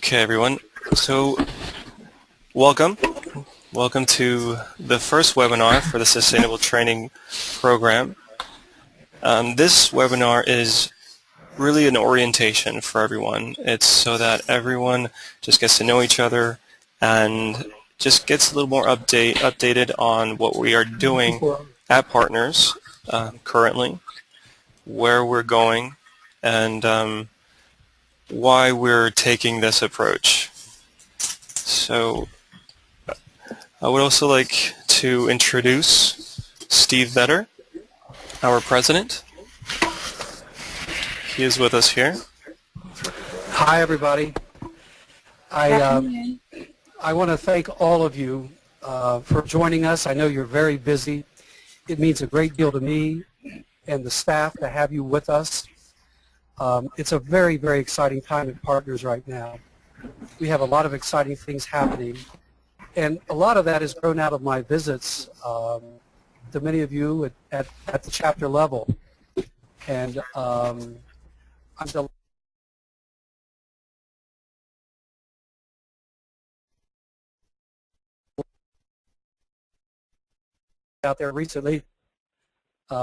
Okay, everyone. So, welcome. Welcome to the first webinar for the Sustainable Training Program. This webinar is really an orientation for everyone. It's so that everyone just gets to know each other and just gets a little more updated on what we are doing at Partners currently, where we're going, and why we're taking this approach. So I would also like to introduce Steve Vetter, our president. He is with us here. Hi, everybody. I want to thank all of you for joining us. I know you're very busy. It means a great deal to me and the staff to have you with us. It's a very, very exciting time at Partners right now. We have a lot of exciting things happening, and a lot of that has grown out of my visits to many of you at the chapter level. And I'm delighted out there recently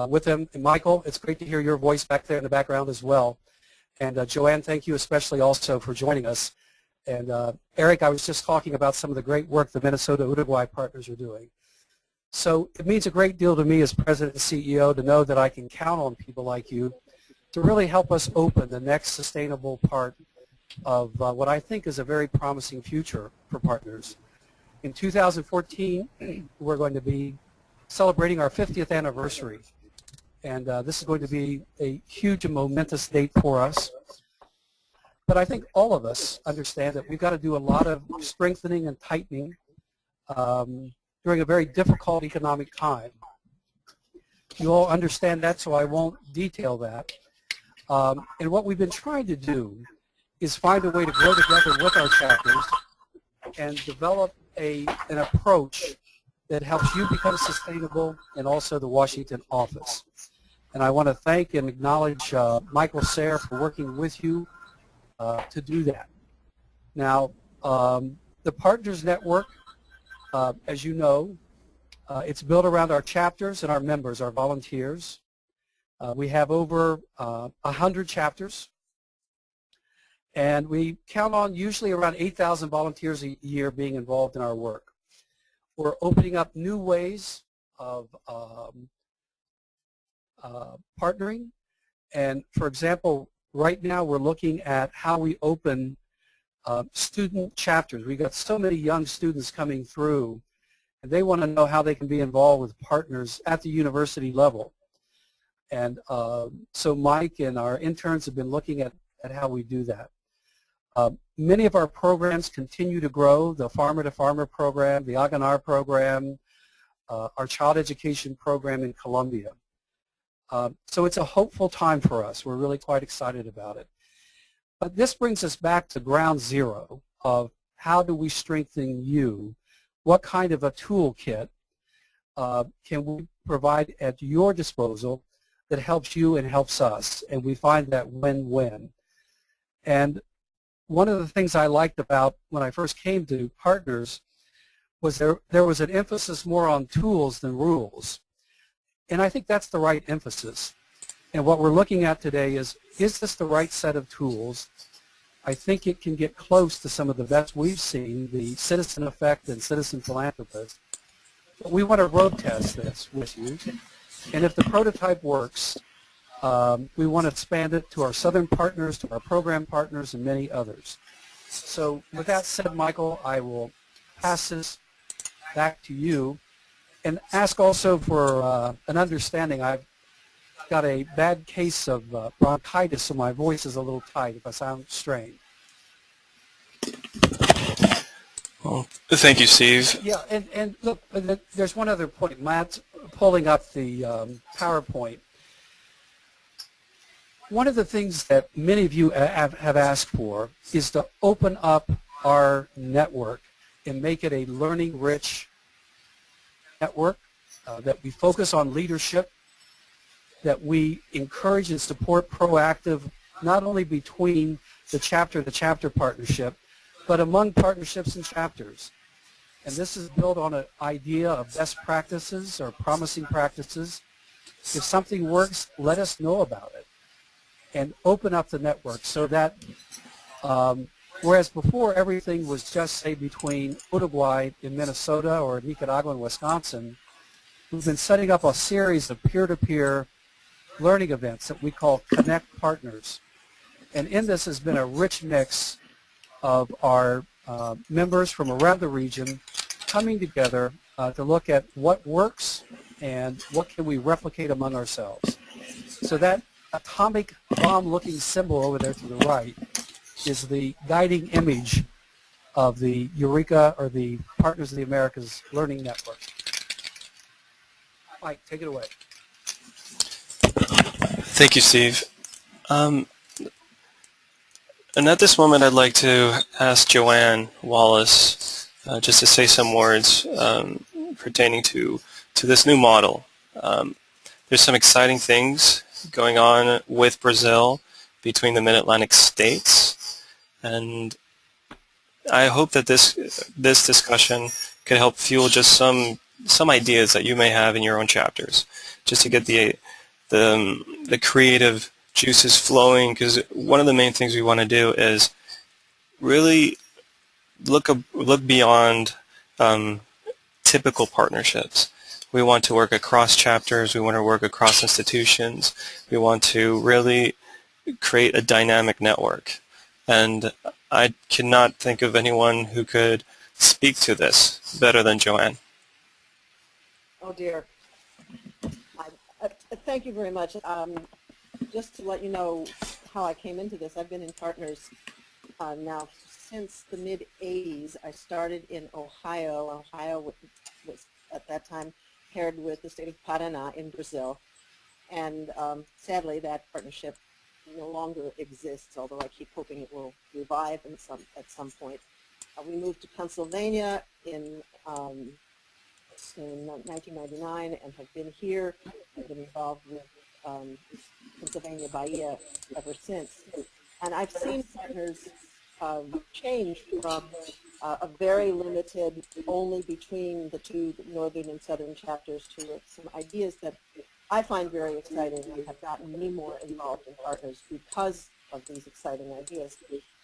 with him. And Michael, it's great to hear your voice back there in the background as well. And Joanne, thank you especially also for joining us. And Eric, I was just talking about some of the great work the Minnesota-Uruguay partners are doing. So it means a great deal to me as president and CEO to know that I can count on people like you to really help us open the next sustainable part of what I think is a very promising future for Partners. In 2014, we're going to be celebrating our 50th anniversary. And this is going to be a huge and momentous date for us. But I think all of us understand that we've got to do a lot of strengthening and tightening during a very difficult economic time. You all understand that, so I won't detail that. And what we've been trying to do is find a way to grow together with our chapters and develop an approach that helps you become sustainable and also the Washington office. And I want to thank and acknowledge Michael Sayre for working with you to do that. Now, the Partners Network, as you know, it's built around our chapters and our members, our volunteers. We have over 100 chapters, and we count on usually around 8,000 volunteers a year being involved in our work. We're opening up new ways of partnering, and for example, right now we're looking at how we open student chapters. We've got so many young students coming through, and they want to know how they can be involved with Partners at the university level. And so Mike and our interns have been looking at how we do that. Many of our programs continue to grow, the Farmer to Farmer program, the Aganar program, our child education program in Columbia. So it's a hopeful time for us. We're really quite excited about it. But this brings us back to ground zero of how do we strengthen you? What kind of a toolkit can we provide at your disposal that helps you and helps us? And we find that win-win. And one of the things I liked about when I first came to Partners was there was an emphasis more on tools than rules. And I think that's the right emphasis. And what we're looking at today is this the right set of tools? I think it can get close to some of the best we've seen, the citizen effect and citizen philanthropist. But we want to road test this with you. And if the prototype works, we want to expand it to our southern partners, to our program partners, and many others. So with that said, Michael, I will pass this back to you and ask also for an understanding. I've got a bad case of bronchitis, so my voice is a little tight if I sound strained. Well, thank you, Steve. Yeah, and look, there's one other point. Matt's pulling up the PowerPoint. One of the things that many of you have asked for is to open up our network and make it a learning-rich network, that we focus on leadership, that we encourage and support proactive, not only between the chapter-to-chapter partnership, but among partnerships and chapters. And this is built on an idea of best practices or promising practices. If something works, let us know about it and open up the network so that whereas before everything was just, say, between Uruguay in Minnesota or Nicaragua in Wisconsin, we've been setting up a series of peer-to-peer learning events that we call Connect Partners. And in this has been a rich mix of our members from around the region coming together to look at what works and what can we replicate among ourselves. So that atomic bomb-looking symbol over there to the right is the guiding image of the Eureka, or the Partners of the Americas Learning Network. Mike, take it away. Thank you, Steve. And at this moment, I'd like to ask Joanne Wallace just to say some words pertaining to this new model. There's some exciting things going on with Brazil between the Mid-Atlantic states, and I hope that this discussion could help fuel just some ideas that you may have in your own chapters, just to get the creative juices flowing, because one of the main things we want to do is really look beyond typical partnerships. We want to work across chapters, we want to work across institutions, we want to really create a dynamic network. And I cannot think of anyone who could speak to this better than Joanne. Oh dear. Thank you very much. Just to let you know how I came into this, I've been in Partners now since the mid-'80s. I started in Ohio. Ohio was at that time paired with the state of Paraná in Brazil. And sadly, that partnership no longer exists, although I keep hoping it will revive at some point. We moved to Pennsylvania in 1999 and have been here. I've been involved with Pennsylvania Bahia ever since. And I've seen Partners change from a very limited, only between the two northern and southern chapters, to some ideas that I find very exciting and have gotten me more involved in Partners because of these exciting ideas.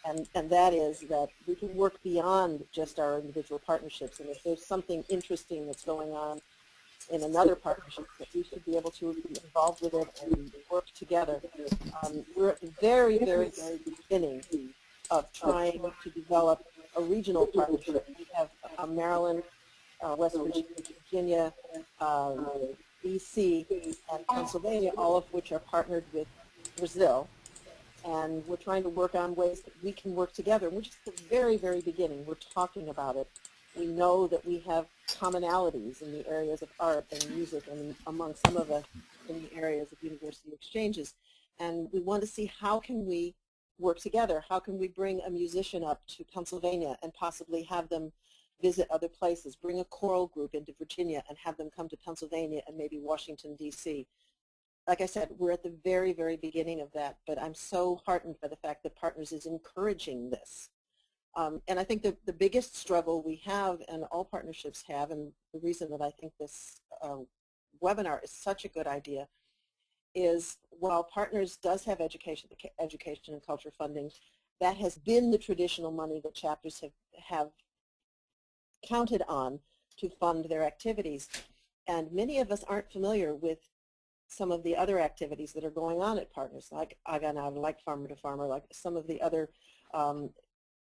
And that is that we can work beyond just our individual partnerships. And if there's something interesting that's going on in another partnership, that we should be able to be involved with it and work together. We're at the very, very, very beginning of trying to develop a regional partnership. We have Maryland, West Virginia, DC, and Pennsylvania, all of which are partnered with Brazil. And we're trying to work on ways that we can work together. We're just at the very, very beginning. We're talking about it. We know that we have commonalities in the areas of art and music, and among some of us in the areas of university exchanges. And we want to see how can we work together. How can we bring a musician up to Pennsylvania and possibly have them visit other places, bring a choral group into Virginia and have them come to Pennsylvania and maybe Washington, D.C. Like I said, we're at the very, very beginning of that, but I'm so heartened by the fact that Partners is encouraging this. And I think the biggest struggle we have, and all partnerships have, and the reason that I think this webinar is such a good idea, is while Partners does have education and culture funding, that has been the traditional money that chapters have counted on to fund their activities. And many of us aren't familiar with some of the other activities that are going on at Partners, like Agana, like Farmer to Farmer, like some of the other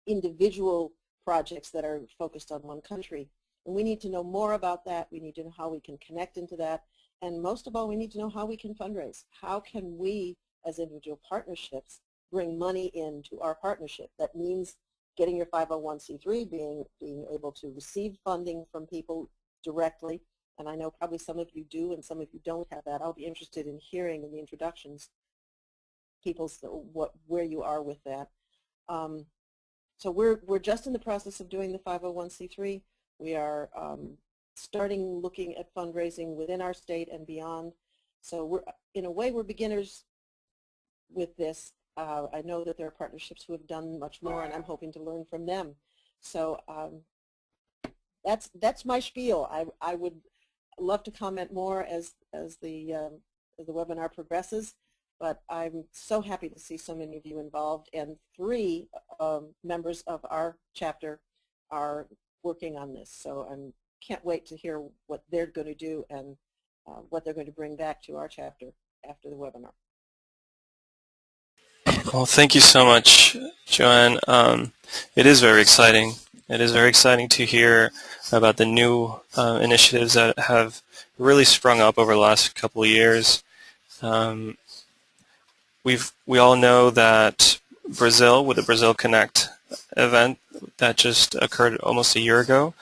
individual projects that are focused on one country. And we need to know more about that. We need to know how we can connect into that. And most of all, we need to know how we can fundraise. How can we, as individual partnerships, bring money into our partnership? That means getting your 501c3, being able to receive funding from people directly. And I know probably some of you do and some of you don't have that. I'll be interested in hearing in the introductions where you are with that. So we're just in the process of doing the 501c3. We are starting looking at fundraising within our state and beyond. So in a way, we're beginners with this, I know that there are partnerships who have done much more, and I'm hoping to learn from them. So that's my spiel. I would love to comment more as the webinar progresses, but I'm so happy to see so many of you involved, and 3 members of our chapter are working on this. So I can't wait to hear what they're going to do and what they're going to bring back to our chapter after the webinar. Well, thank you so much, Joanne. It is very exciting. It is very exciting to hear about the new initiatives that have really sprung up over the last couple of years. We all know that Brazil, with the Brazil Connect event that just occurred almost a year ago,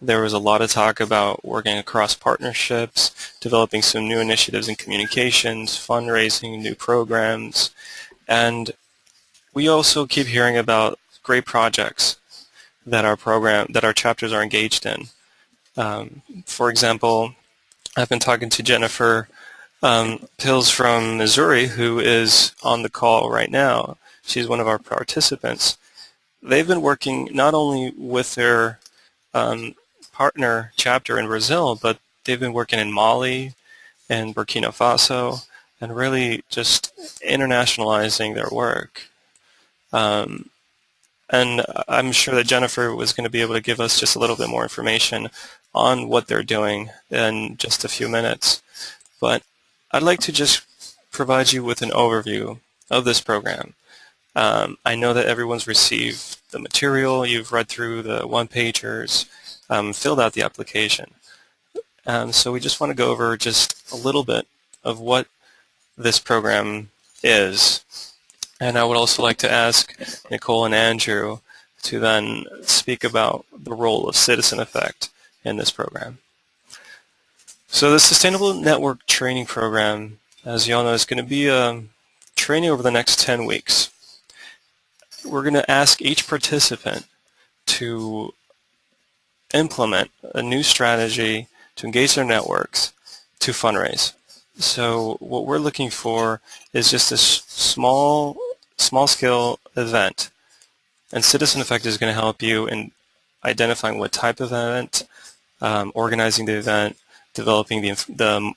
there was a lot of talk about working across partnerships, developing some new initiatives in communications, fundraising, new programs, and we also keep hearing about great projects that our chapters are engaged in. For example, I've been talking to Jennifer Pills from Missouri, who is on the call right now. She's one of our participants. They've been working not only with their partner chapter in Brazil, but they've been working in Mali and Burkina Faso and really just internationalizing their work. And I'm sure that Jennifer was going to be able to give us just a little bit more information on what they're doing in just a few minutes. But I'd like to just provide you with an overview of this program. I know that everyone's received the material, you've read through the one-pagers, filled out the application. So we just want to go over just a little bit of what this program is. And I would also like to ask Nicole and Andrew to then speak about the role of Citizen Effect in this program. So the Sustainable Network Training Program, as you all know, is going to be a training over the next 10 weeks. We're going to ask each participant to implement a new strategy to engage their networks to fundraise. So what we're looking for is just a small-scale event, and Citizen Effect is going to help you in identifying what type of event, organizing the event, developing the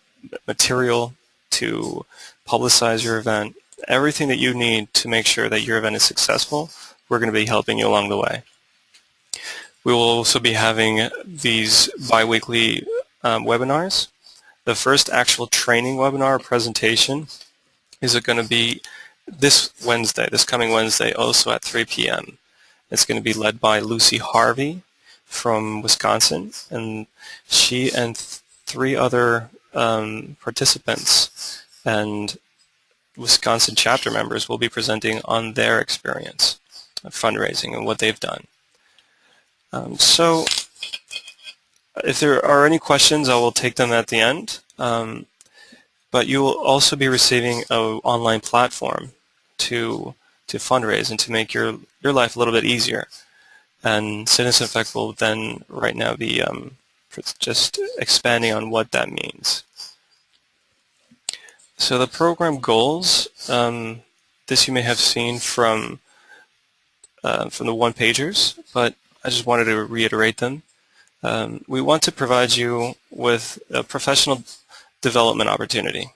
material to publicize your event, everything that you need to make sure that your event is successful. We're going to be helping you along the way. We will also be having these bi-weekly webinars. The first actual training webinar presentation is going to be this coming Wednesday, also at 3 p.m. It's going to be led by Lucy Harvey from Wisconsin, and she and 3 other participants and Wisconsin chapter members will be presenting on their experience of fundraising and what they've done. So if there are any questions, I will take them at the end. But you will also be receiving an online platform to fundraise and to make your life a little bit easier. And Citizen Effect will then right now be just expanding on what that means. So the program goals, this you may have seen from the one-pagers, but I just wanted to reiterate them. We want to provide you with a professional development opportunity.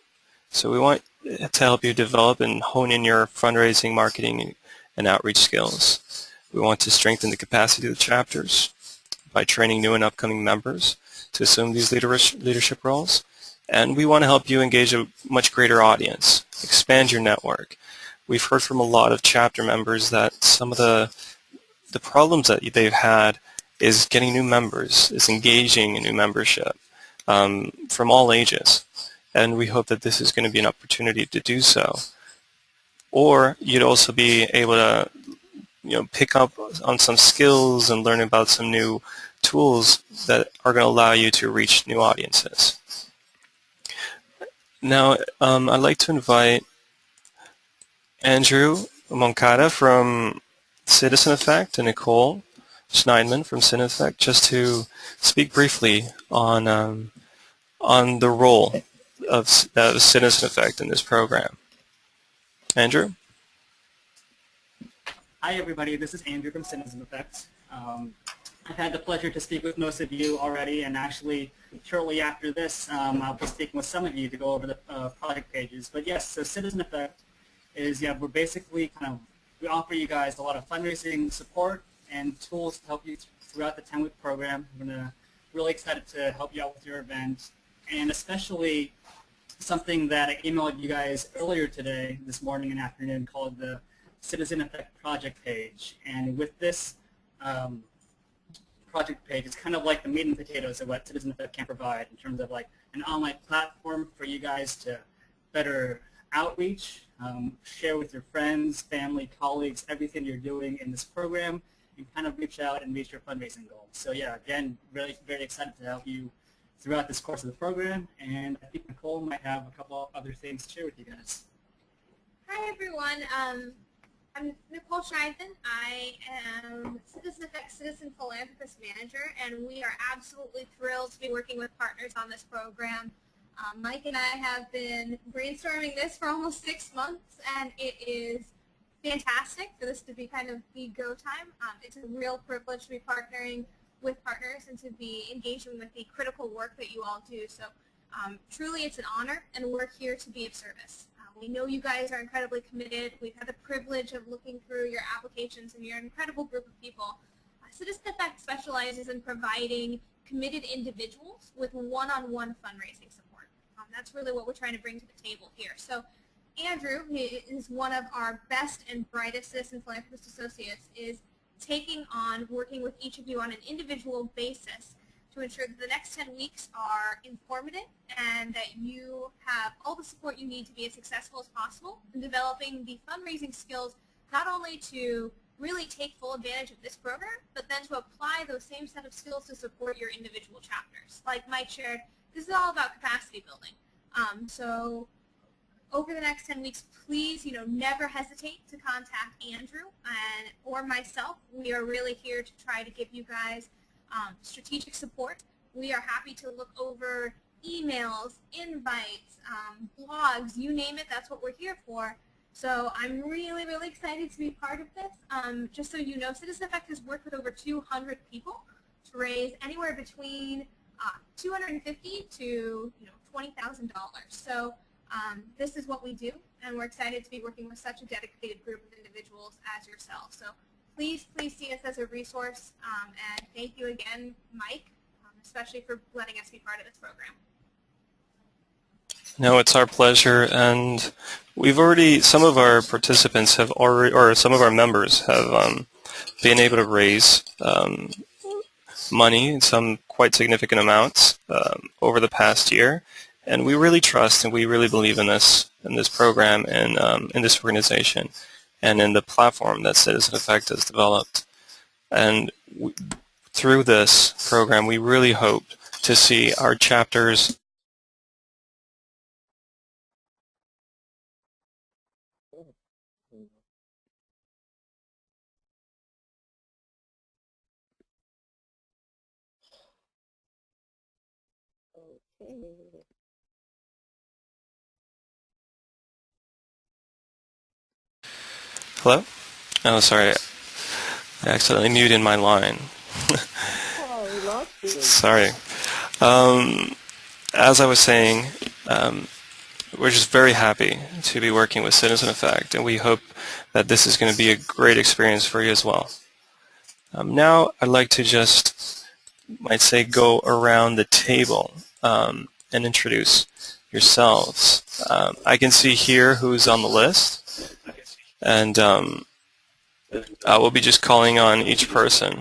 So we want to help you develop and hone in your fundraising, marketing, and outreach skills. We want to strengthen the capacity of the chapters by training new and upcoming members to assume these leadership roles. And we want to help you engage a much greater audience, expand your network. We've heard from a lot of chapter members that some of the problems that they've had is getting new members, is engaging in new membership from all ages. And we hope that this is going to be an opportunity to do so. Or you'd also be able to pick up on some skills and learn about some new tools that are going to allow you to reach new audiences. Now, I'd like to invite Andrew Moncada from Citizen Effect and Nicole Schneidman from Citizen Effect just to speak briefly on the role of Citizen Effect in this program. Andrew? Hi, everybody. This is Andrew from Citizen Effect. I've had the pleasure to speak with most of you already, and actually, shortly after this, I'll be speaking with some of you to go over the project pages. But yes, so Citizen Effect is, we're basically we offer you guys a lot of fundraising support and tools to help you throughout the 10-week program. We're really excited to help you out with your event, and especially something that I emailed you guys earlier today, this morning and afternoon, called the Citizen Effect project page. And with this project page, it's kind of like the meat and potatoes of what Citizen Effect can provide in terms of like an online platform for you guys to better outreach, share with your friends, family, colleagues, everything you're doing in this program, and kind of reach out and reach your fundraising goals. So yeah, again, really very excited to help you throughout this course of the program, and I think Nicole might have a couple other things to share with you guys. Hi everyone, I'm Nicole Schneiden. I am Citizen Effect Citizen Philanthropist Manager, and we are absolutely thrilled to be working with partners on this program. Mike and I have been brainstorming this for almost 6 months, and it is fantastic for this to be kind of the go time. It's a real privilege to be partnering with partners and to be engaging with the critical work that you all do. So truly it's an honor, and we're here to be of service. We know you guys are incredibly committed. We've had the privilege of looking through your applications, and you're an incredible group of people. Citizen Effect specializes in providing committed individuals with one-on-one fundraising support. That's really what we're trying to bring to the table here. So Andrew, who is one of our best and brightest Citizen Philanthropist Associates, is taking on working with each of you on an individual basis to ensure that the next 10 weeks are informative and that you have all the support you need to be as successful as possible in developing the fundraising skills, not only to really take full advantage of this program, but then to apply those same set of skills to support your individual chapters. Like Mike shared, this is all about capacity building. So over the next 10 weeks, please, never hesitate to contact Andrew or myself. We are really here to try to give you guys strategic support. We are happy to look over emails, invites, blogs, you name it, that's what we're here for. So I'm really, really excited to be part of this. Just so you know, Citizen Effect has worked with over 200 people to raise anywhere between $250 to $20,000. So this is what we do, and we're excited to be working with such a dedicated group of individuals as yourself. So please see us as a resource, and thank you again, Mike, especially for letting us be part of this program. No, it's our pleasure, and some of our participants have already, or some of our members have been able to raise money in some quite significant amounts over the past year, and we really trust and we really believe in this program and in this organization and in the platform that Citizen Effect has developed. And through this program, we really hope to see our chapters Hello? Oh, sorry. I accidentally muted my line. Oh, we lost you. Sorry. As I was saying, we're just very happy to be working with Citizen Effect, and we hope that this is going to be a great experience for you as well. Now I'd like to just, might say, go around the table and introduce yourselves. I can see here who's on the list, and I will be just calling on each person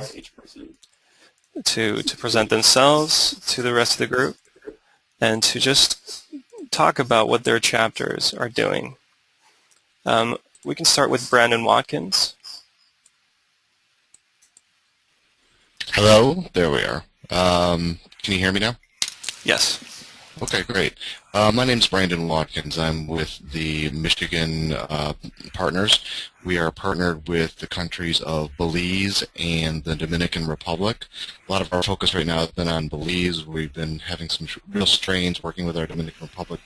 to present themselves to the rest of the group and to just talk about what their chapters are doing. We can start with Brandon Watkins. Hello, there we are. Can you hear me now? Yes. Okay, great. My name is Brandon Watkins. I'm with the Michigan partners. We are partnered with the countries of Belize and the Dominican Republic. A lot of our focus right now has been on Belize. We've been having some real strains working with our Dominican Republic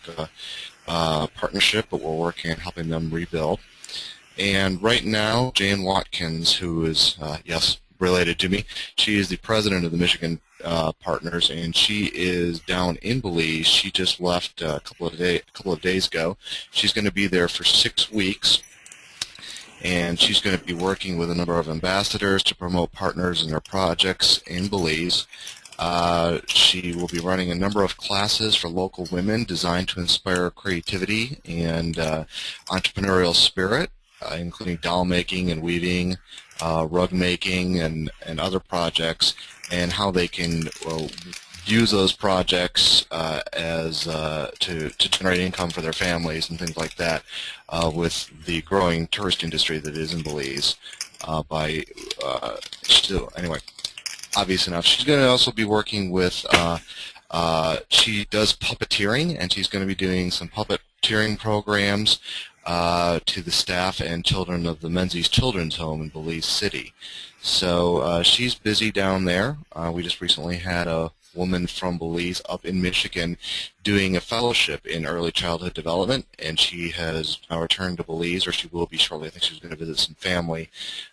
partnership, but we're working on helping them rebuild. And right now, Jane Watkins, who is, yes, related to me, she is the president of the Michigan Partners, and she is down in Belize. She just left a couple of days ago. She's going to be there for 6 weeks, and she's going to be working with a number of ambassadors to promote partners in their projects in Belize. She will be running a number of classes for local women designed to inspire creativity and entrepreneurial spirit, including doll making and weaving, rug making, and other projects, and how they can use those projects to generate income for their families and things like that, with the growing tourist industry that is in Belize. Anyway, obvious enough. She's going to also be working with, she does puppeteering, and she's going to be doing some puppeteering programs to the staff and children of the Menzies Children's Home in Belize City. So she's busy down there. We just recently had a woman from Belize up in Michigan doing a fellowship in early childhood development, and she has now returned to Belize, or she will be shortly. I think she's going to visit some family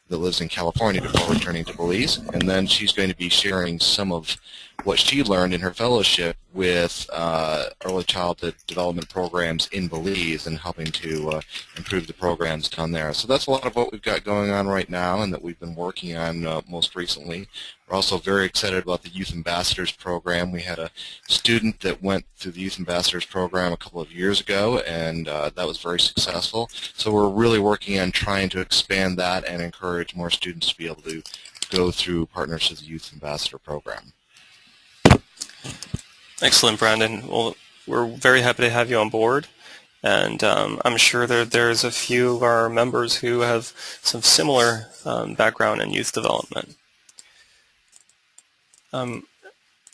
that lives in California before returning to Belize, and then she's going to be sharing some of what she learned in her fellowship with early childhood development programs in Belize and helping to improve the programs down there. So that's a lot of what we've got going on right now and that we've been working on most recently. We're also very excited about the Youth Ambassadors program. We had a student that went through the Youth Ambassadors program a couple of years ago, and that was very successful. So we're really working on trying to expand that and encourage more students to be able to go through Partners to the Youth Ambassador program. Excellent, Brandon. Well, we're very happy to have you on board, and I'm sure there's a few of our members who have some similar background in youth development.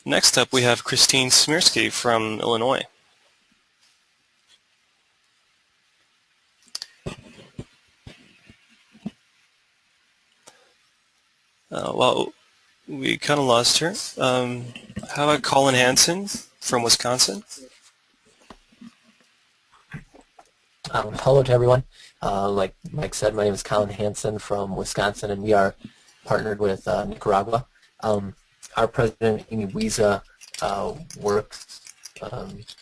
Next up, we have Christine Smirsky from Illinois. Well, we kind of lost her. How about Colin Hansen from Wisconsin? Hello to everyone. Like Mike said, my name is Colin Hansen from Wisconsin, and we are partnered with Nicaragua. Our president, Amy Wiesa, works does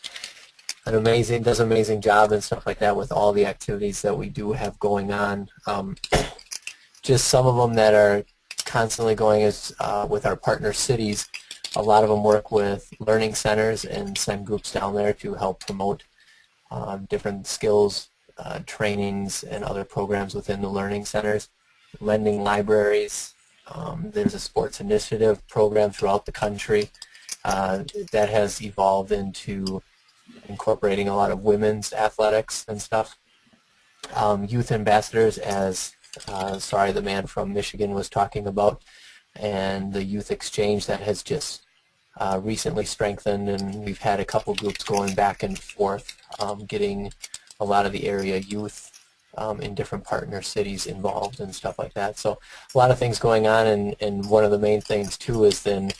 an amazing job and stuff like that with all the activities that we do have going on. Just some of them that are constantly going is with our partner cities. A lot of them work with learning centers and send groups down there to help promote different skills, trainings, and other programs within the learning centers. Lending libraries. There's a sports initiative program throughout the country that has evolved into incorporating a lot of women's athletics and stuff. Youth ambassadors, as the man from Michigan was talking about, and the youth exchange that has just recently strengthened, and we've had a couple groups going back and forth, getting a lot of the area youth in different partner cities involved and stuff like that. So a lot of things going on, and one of the main things too is then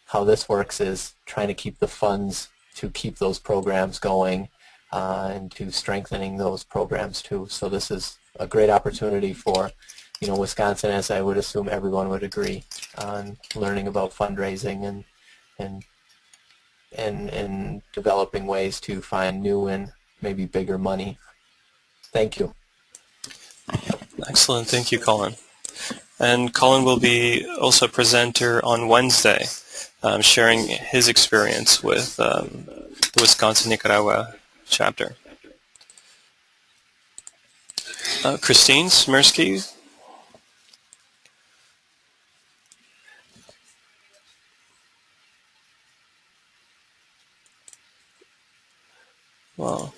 how this works is trying to keep the funds to keep those programs going and to strengthening those programs too. So this is a great opportunity for, Wisconsin, as I would assume everyone would agree, on learning about fundraising and developing ways to find new and maybe bigger money. Thank you. Excellent. Thank you, Colin. And Colin will be also a presenter on Wednesday, sharing his experience with the Wisconsin-Nicaragua chapter. Christine Smirsky. Well,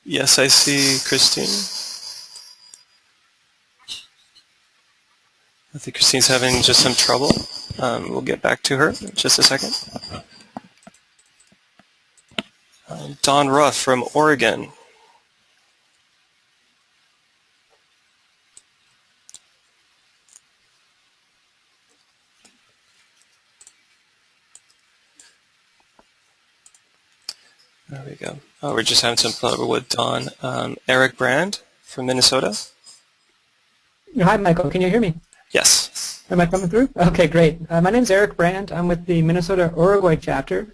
yes, I see Christine. I think Christine's having just some trouble. We'll get back to her in just a second. Don Ruff from Oregon. There we go. Oh, we're just having some trouble with Don. Eric Brand from Minnesota. Hi, Michael. Can you hear me? Yes. Am I coming through? Okay, great. My name's Eric Brand. I'm with the Minnesota Uruguay chapter.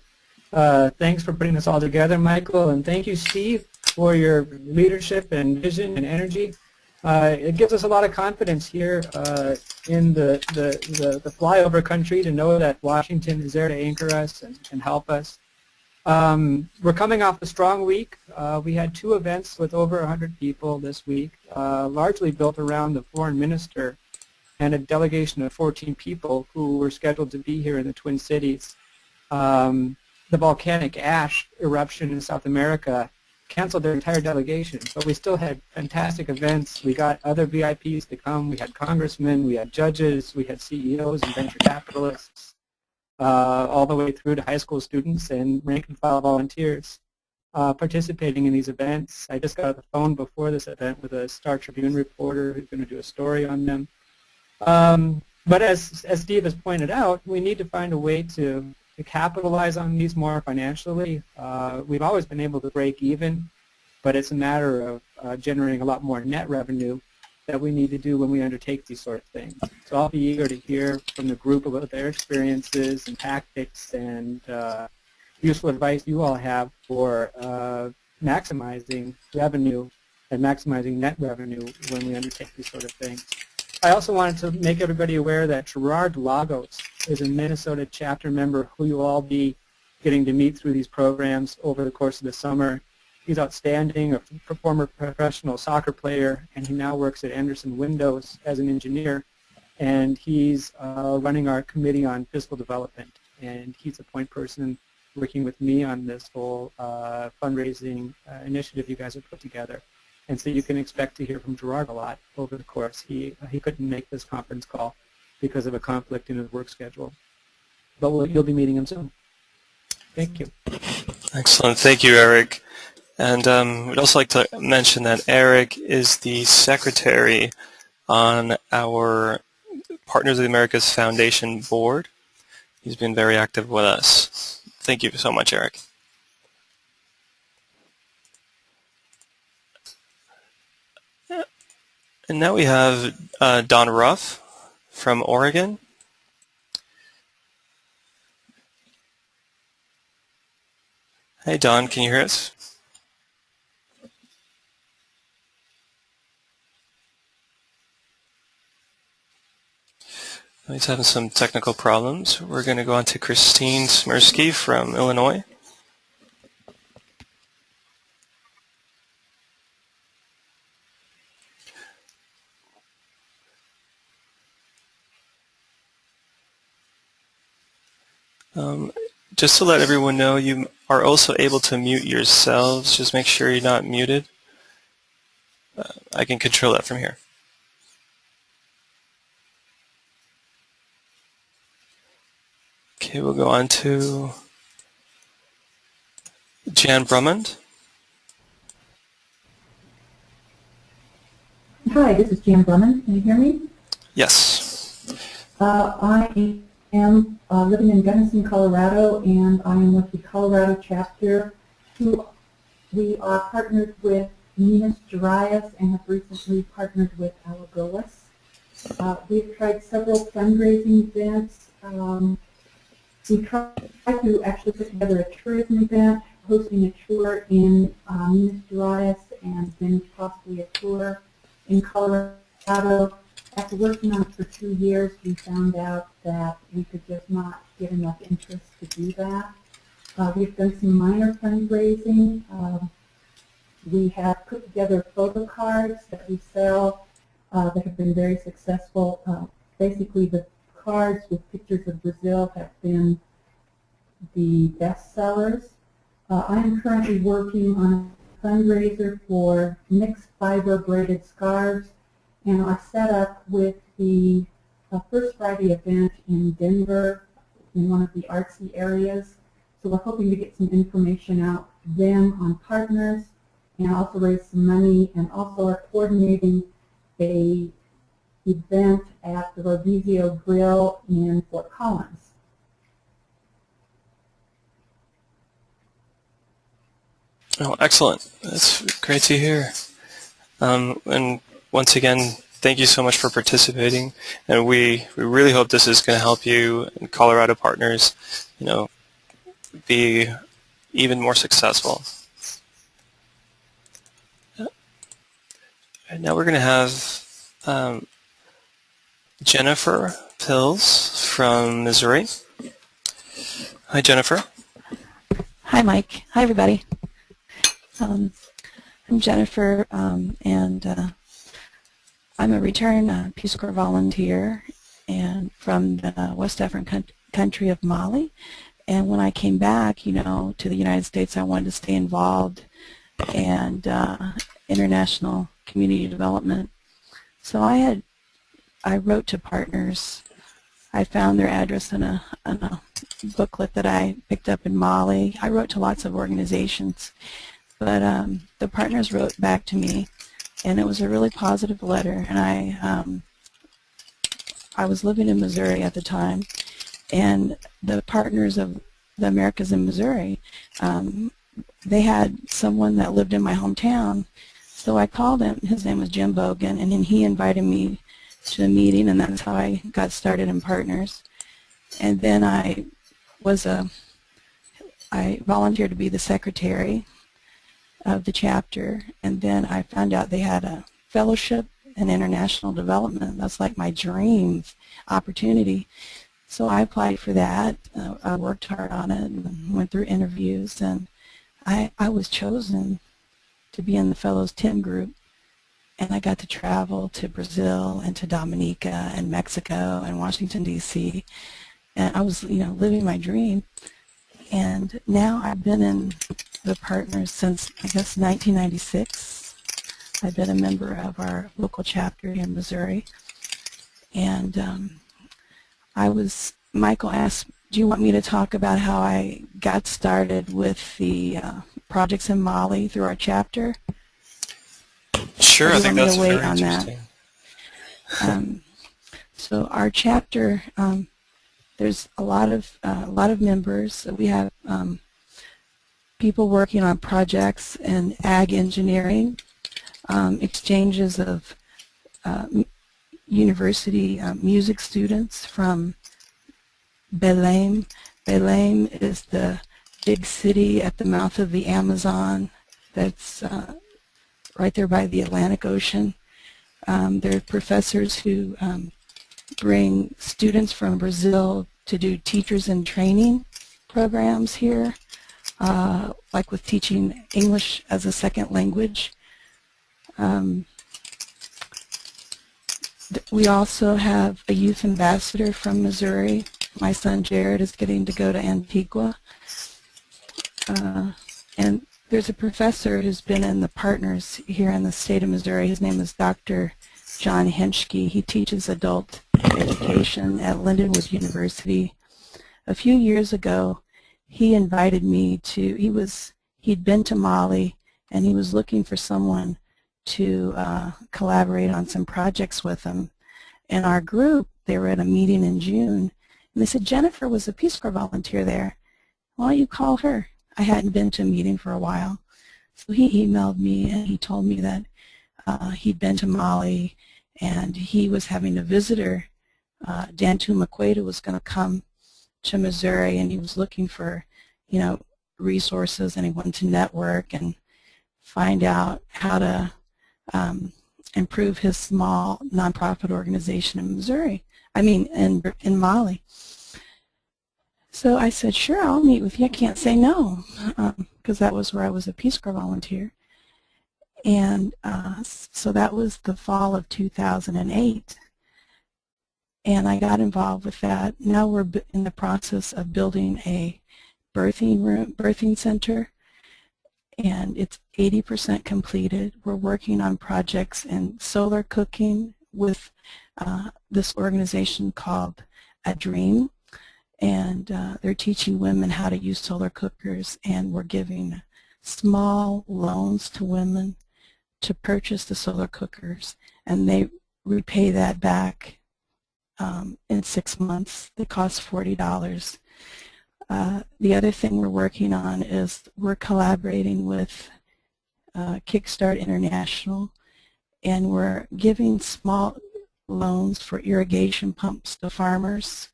Thanks for putting this all together, Michael, and thank you, Steve, for your leadership and vision and energy. It gives us a lot of confidence here in the flyover country to know that Washington is there to anchor us and help us. We're coming off a strong week. We had 2 events with over 100 people this week, largely built around the foreign minister and a delegation of 14 people who were scheduled to be here in the Twin Cities. The volcanic ash eruption in South America canceled their entire delegation, but we still had fantastic events. We got other VIPs to come. We had congressmen, we had judges, we had CEOs and venture capitalists, all the way through to high school students and rank-and-file volunteers participating in these events. I just got off the phone before this event with a Star Tribune reporter who's going to do a story on them. But as Steve has pointed out, we need to find a way to capitalize on these more financially. We've always been able to break even, but it's a matter of generating a lot more net revenue that we need to do when we undertake these sort of things. So I'll be eager to hear from the group about their experiences and tactics and useful advice you all have for maximizing revenue and maximizing net revenue when we undertake these sort of things. I also wanted to make everybody aware that Gerard Lagos is a Minnesota chapter member who you'll all be getting to meet through these programs over the course of the summer. He's outstanding, a former professional soccer player, and he now works at Anderson Windows as an engineer, and he's running our committee on fiscal development, and he's a point person working with me on this whole fundraising initiative you guys have put together. And so you can expect to hear from Gerard a lot over the course. He couldn't make this conference call because of a conflict in his work schedule. But you'll be meeting him soon. Thank you. Excellent. Thank you, Eric. And we'd also like to mention that Eric is the secretary on our Partners of the Americas Foundation board. He's been very active with us. Thank you so much, Eric. And now we have Don Ruff from Oregon. Hey, Don, can you hear us? He's having some technical problems. We're going to go on to Christine Smirsky from Illinois. Just to let everyone know, you are also able to mute yourselves. Just make sure you're not muted. I can control that from here. Okay, we'll go on to Jan Brummond. Hi, this is Jan Brummond. Can you hear me? Yes. I am living in Gunnison, Colorado, and I am with the Colorado chapter. We are partnered with Minas Gerais and have recently partnered with Alagoas. We've tried several fundraising events. We tried to actually put together a tourism event, hosting a tour in Minas Gerais and then possibly a tour in Colorado. After working on it for 2 years, we found out that we could just not get enough interest to do that. We've done some minor fundraising. We have put together photo cards that we sell that have been very successful. Basically, the cards with pictures of Brazil have been the best sellers. I am currently working on a fundraiser for mixed fiber braided scarves, and our setup with the First Friday event in Denver in one of the artsy areas. So we're hoping to get some information out to them on partners and also raise some money, and also are coordinating a event at the Rodizio Grill in Fort Collins. Oh, excellent. That's great to hear. And once again, thank you so much for participating. And we really hope this is going to help you and Colorado partners, be even more successful. And now we're going to have Jennifer Pills from Missouri. Hi, Jennifer. Hi, Mike. Hi, everybody. I'm Jennifer, and I'm a returned Peace Corps volunteer and from the West African country of Mali. And when I came back, to the United States, I wanted to stay involved and international community development. So I wrote to partners. I found their address in a booklet that I picked up in Mali. I wrote to lots of organizations, but the partners wrote back to me, and it was a really positive letter. And I was living in Missouri at the time, and the partners of the Americas in Missouri, they had someone that lived in my hometown. So I called him. His name was Jim Bogan, and then he invited me to a meeting, and that's how I got started in Partners. And then I volunteered to be the secretary of the chapter, and then I found out they had a fellowship in international development. That's like my dream opportunity. So I applied for that. I worked hard on it and went through interviews, and I was chosen to be in the Fellows 10 group. And I got to travel to Brazil and to Dominica and Mexico and Washington, D.C. And I was, living my dream. And now I've been in the Partners since, I guess, 1996. I've been a member of our local chapter here in Missouri. And Michael asked, do you want me to talk about how I got started with the projects in Mali through our chapter? Sure, I think that's very interesting. So our chapter, there's a lot of members. We have people working on projects in ag engineering, exchanges of university music students from Belém. Belém is the big city at the mouth of the Amazon that's right there by the Atlantic Ocean. There are professors who bring students from Brazil to do teachers in training programs here, like with teaching English as a second language. We also have a youth ambassador from Missouri. My son Gerard is getting to go to Antigua. And there's a professor who's been in the Partners here in the state of Missouri. His name is Dr. John Henschke. He teaches adult education at Lindenwood University. A few years ago, he invited me to, he'd been to Mali, and he was looking for someone to collaborate on some projects with him. And our group, they were at a meeting in June, and they said, Jennifer was a Peace Corps volunteer there. Why don't you call her? I hadn't been to a meeting for a while. So he emailed me, and he told me that he'd been to Mali, and he was having a visitor. Dantu Maqueda was going to come to Missouri, and he was looking for, resources, and he wanted to network and find out how to improve his small nonprofit organization in Missouri. In Mali. So I said, sure, I'll meet with you. I can't say no, because that was where I was a Peace Corps volunteer. And so that was the fall of 2008. And I got involved with that. Now we're in the process of building a birthing center, and it's 80% completed. We're working on projects in solar cooking with this organization called A Dream. And they're teaching women how to use solar cookers, and we're giving small loans to women to purchase the solar cookers, and they repay that back in 6 months. They cost $40. The other thing we're working on is we're collaborating with Kickstart International, and we're giving small loans for irrigation pumps to farmers.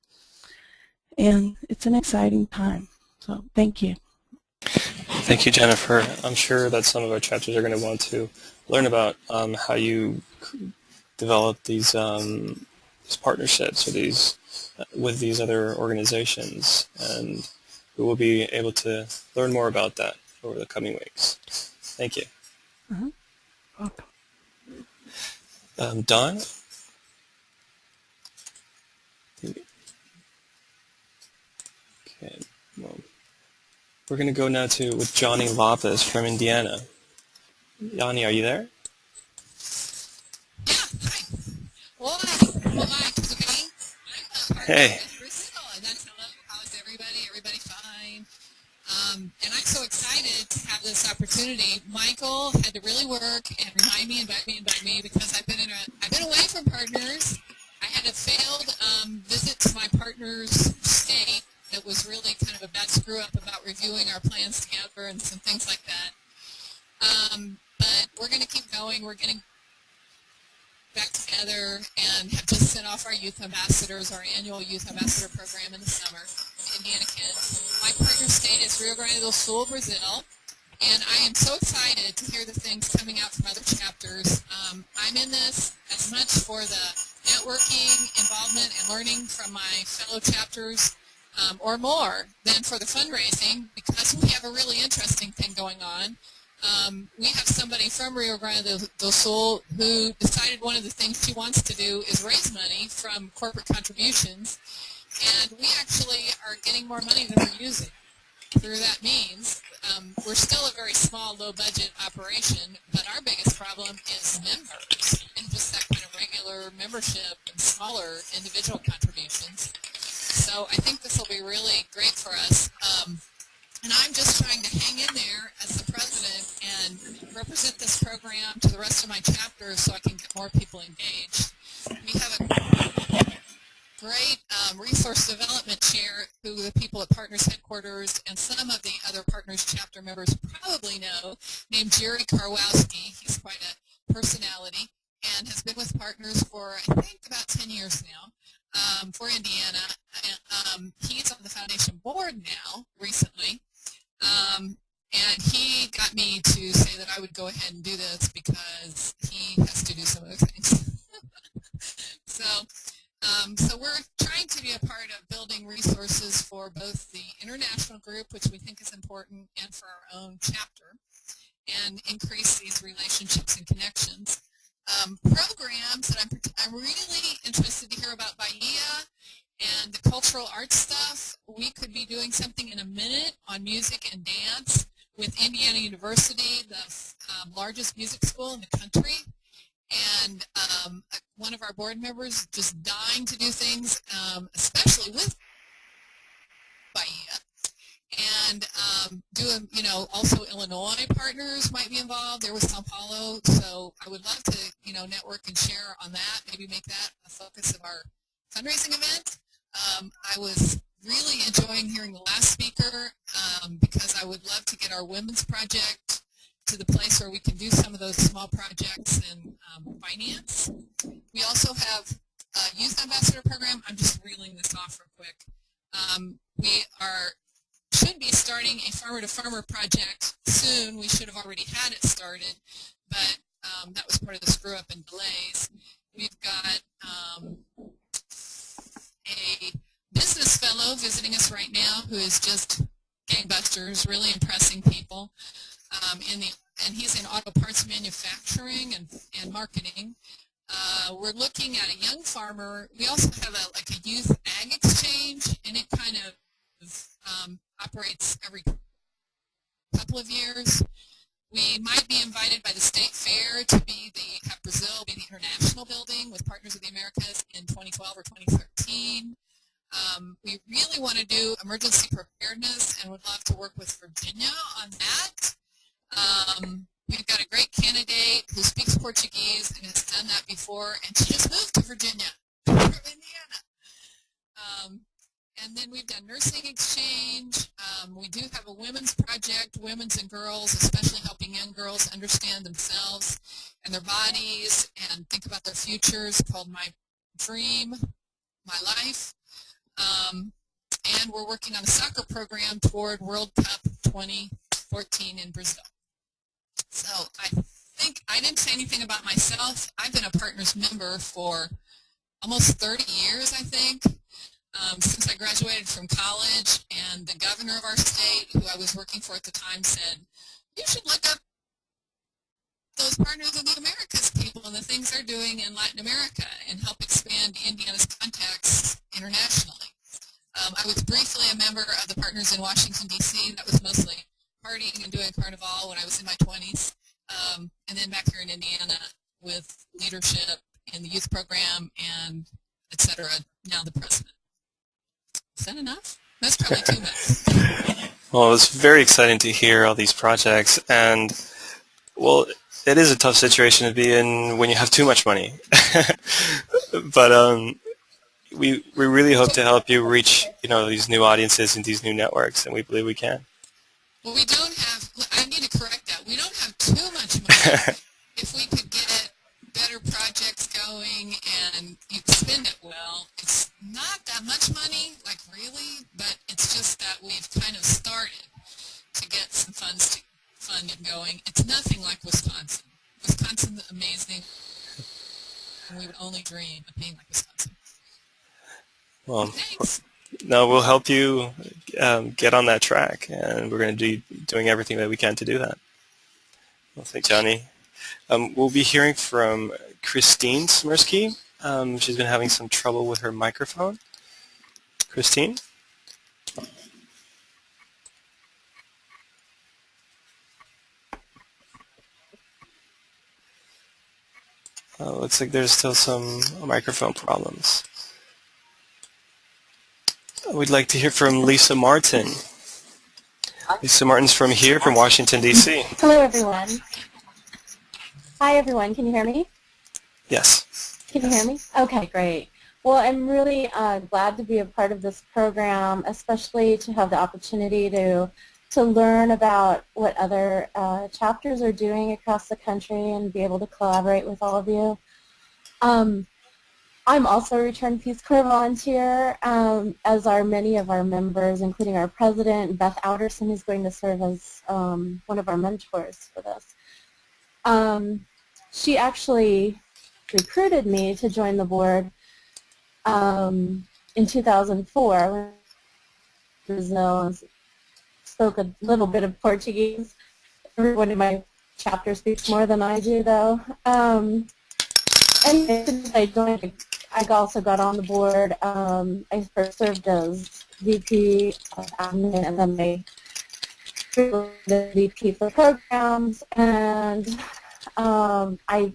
And it's an exciting time. So thank you. Thank you, Jennifer. I'm sure that some of our chapters are going to want to learn about how you develop these partnerships or with these other organizations, and we will be able to learn more about that over the coming weeks. Thank you. Welcome. Don? Okay. Well, we're going to go now with Johnny Lopez from Indiana. Johnny, are you there? Yeah, hi. Hola. Hey. How's everybody? Everybody fine? And I'm so excited to have this opportunity. Michael had to really work and remind me, invite me, because I've been away from Partners. I had a failed visit to my partner's state that was really kind of a bad screw-up about reviewing our plans together and some things like that. But we're going to keep going. We're getting back together and have just sent off our youth ambassadors, our annual youth ambassador program in the summer in Indiana kids. My partner state is Rio Grande do Sul, Brazil, and I am so excited to hear the things coming out from other chapters. I'm in this as much for the networking, involvement, and learning from my fellow chapters or more than for the fundraising, because we have a really interesting thing going on. We have somebody from Rio Grande do Sul who decided one of the things she wants to do is raise money from corporate contributions, and we actually are getting more money than we're using through that means. We're still a very small, low-budget operation, but our biggest problem is members and just that kind of regular membership and smaller individual contributions. So I think this will be really great for us. And I'm just trying to hang in there as the president and represent this program to the rest of my chapters so I can get more people engaged. We have a great resource development chair who the people at Partners Headquarters and some of the other Partners chapter members probably know, named Jerry Karwowski. He's quite a personality and has been with Partners for, I think, about 10 years now. For Indiana. He's on the foundation board now, recently, and he got me to say that I would go ahead and do this because he has to do some other things. So we're trying to be a part of building resources for both the international group, which we think is important, and for our own chapter, and increase these relationships and connections. Programs that I'm really interested to hear about Bahia and the cultural arts stuff. We could be doing something in a minute on music and dance with Indiana University, the largest music school in the country. And one of our board members just dying to do things, especially with Bahia. And also Illinois partners might be involved. There was Sao Paulo, so I would love to, network and share on that, maybe make that a focus of our fundraising event. I was really enjoying hearing the last speaker because I would love to get our women's project to the place where we can do some of those small projects in finance. We also have a youth ambassador program. I'm just reeling this off real quick. We should be starting a farmer-to-farmer project soon. We should have already had it started, but that was part of the screw-up and delays. We've got a business fellow visiting us right now who is just gangbusters, really impressing people. And he's in auto parts manufacturing and marketing. We're looking at a young farmer. We also have a youth ag exchange, and it kind of operates every couple of years. We might be invited by the State Fair to have Brazil be the international building with Partners of the Americas in 2012 or 2013. We really want to do emergency preparedness and would love to work with Virginia on that. We've got a great candidate who speaks Portuguese and has done that before, and she just moved to Virginia from Indiana. And then we've done nursing exchange. We do have a women's project, women's and girls, especially helping young girls understand themselves and their bodies and think about their futures, called My Dream, My Life. And we're working on a soccer program toward World Cup 2014 in Brazil. So I think I didn't say anything about myself. I've been a Partners member for almost 30 years, I think, since I graduated from college. And the governor of our state, who I was working for at the time, said, you should look up those Partners of the Americas people and the things they're doing in Latin America and help expand Indiana's contacts internationally. I was briefly a member of the Partners in Washington, D.C. That was mostly partying and doing carnival when I was in my 20s. And then back here in Indiana with leadership in the youth program and et cetera, now the president. Is that enough? That's probably too much. Well, it's very exciting to hear all these projects, and, well, it is a tough situation to be in when you have too much money. But we really hope to help you reach, these new audiences and these new networks, and we believe we can. Well, we don't have, I need to correct that. We don't have too much money. If we could get better projects going and you spend it well, it's not that much money, like really, but it's just that we've kind of started to get some funding going. It's nothing like Wisconsin. Wisconsin's amazing. We would only dream of being like Wisconsin. Well, Thanks. no, we'll help you get on that track, and we're going to be doing everything that we can to do that. Well, thanks, Johnny. We'll be hearing from Christine Smirsky. She's been having some trouble with her microphone. Christine? Looks like there's still some microphone problems. We'd like to hear from Lisa Martin. Lisa Martin's from Washington, D.C. Hello, everyone. Hi, everyone. Can you hear me? Yes. Can you hear me? Okay, great. Well, I'm really glad to be a part of this program, especially to have the opportunity to learn about what other chapters are doing across the country and be able to collaborate with all of you. I'm also a Return Peace Corps volunteer, as are many of our members, including our president, Beth Outerson, who's going to serve as one of our mentors for this. She actually recruited me to join the board in 2004 when Brazil spoke a little bit of Portuguese. Everyone in my chapter speaks more than I do, though. And since I joined, I also got on the board. I first served as VP of admin, and then the VP for programs, and I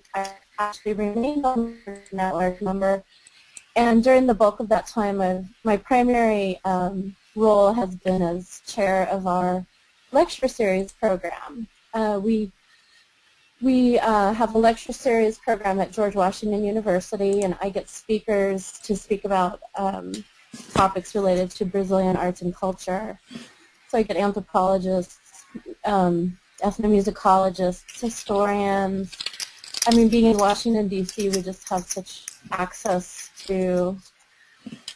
actually remained on the network member. And during the bulk of that time, my primary role has been as chair of our lecture series program. We have a lecture series program at George Washington University, and I get speakers to speak about topics related to Brazilian arts and culture. So I get anthropologists, ethnomusicologists, historians. I mean, being in Washington, D.C., we just have such access to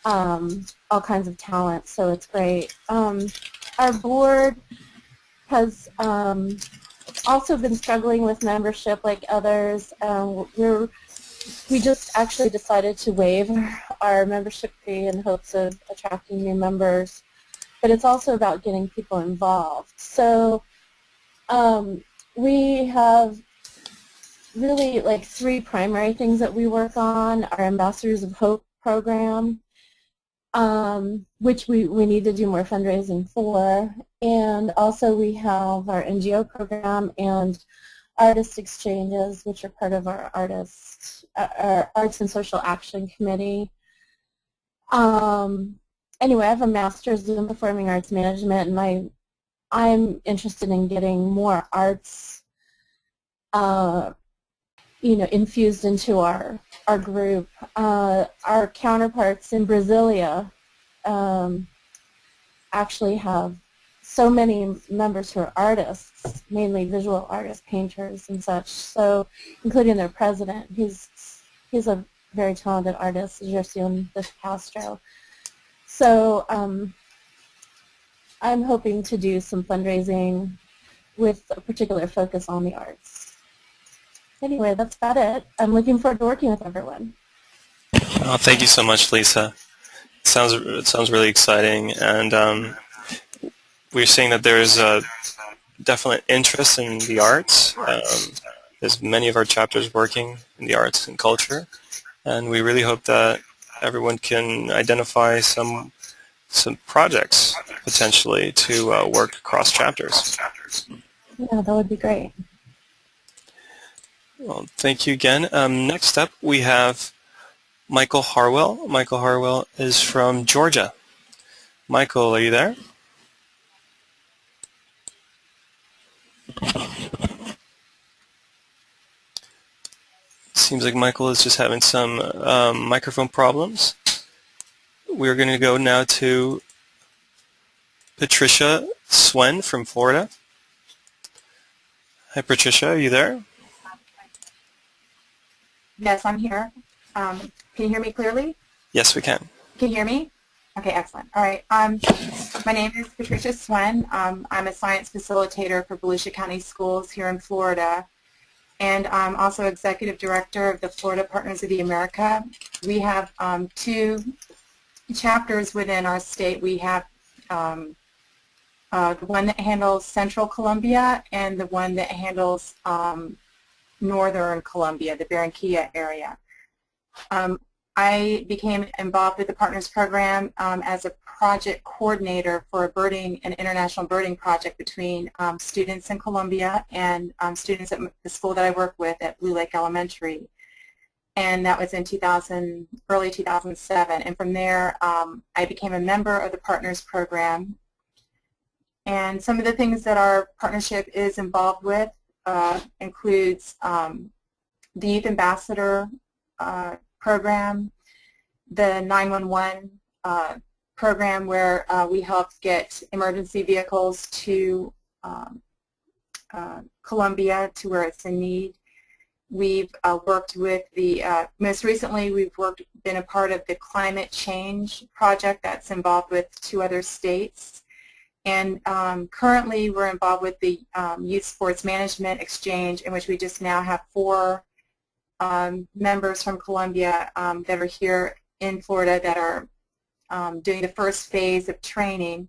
all kinds of talent, so it's great. Our board has also been struggling with membership like others. We just actually decided to waive our membership fee in hopes of attracting new members, but it's also about getting people involved. So we have really like 3 primary things that we work on: our Ambassadors of Hope program, which we need to do more fundraising for, and also we have our NGO program and artist exchanges, which are part of our Arts and Social Action Committee. Anyway, I have a master's in performing arts management, and I'm interested in getting more arts infused into our group. Our counterparts in Brasilia actually have so many members who are artists, mainly visual artists, painters and such, so including their president. He's a very talented artist, Gerson de Castro. So I'm hoping to do some fundraising with a particular focus on the arts. Anyway, that's about it. I'm looking forward to working with everyone. Oh, thank you so much, Lisa. It sounds really exciting, and we're seeing that there's a definite interest in the arts. There's many of our chapters working in the arts and culture, and we really hope that everyone can identify some projects potentially to work across chapters. Yeah, that would be great. Well, thank you again. Next up, we have Michael Harwell. Michael Harwell is from Georgia. Michael, are you there? Seems like Michael is just having some microphone problems. We're going to go now to Patricia Swen from Florida. Hi, Patricia, are you there? Yes, I'm here. Can you hear me clearly? Yes, we can. Can you hear me? Okay, excellent. All right. My name is Patricia Swen. I'm a science facilitator for Volusia County Schools here in Florida. And I'm also executive director of the Florida Partners of the America. We have 2 chapters within our state. We have the one that handles Central Columbia and the one that handles Northern Columbia, the Barranquilla area. I became involved with the Partners Program as a project coordinator for an international birding project between students in Columbia and students at the school that I work with at Blue Lake Elementary. And that was in early 2007. And from there, I became a member of the Partners Program. And some of the things that our partnership is involved with includes the Youth Ambassador program, the 911 program where we helped get emergency vehicles to Columbia to where it's in need. We've worked with most recently we've been a part of the climate change project that's involved with 2 other states. And currently we're involved with the Youth Sports Management Exchange, in which we just now have 4 members from Columbia that are here in Florida that are doing the first phase of training.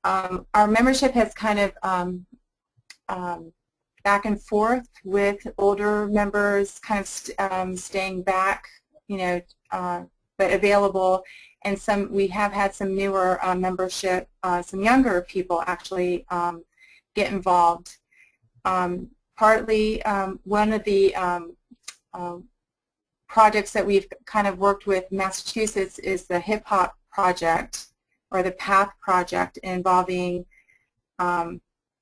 Our membership has kind of back and forth with older members kind of staying back, but available, and we have had some newer membership, some younger people actually get involved. Partly one of the projects that we've kind of worked with Massachusetts is the Hip Hop Project, or the PATH Project, involving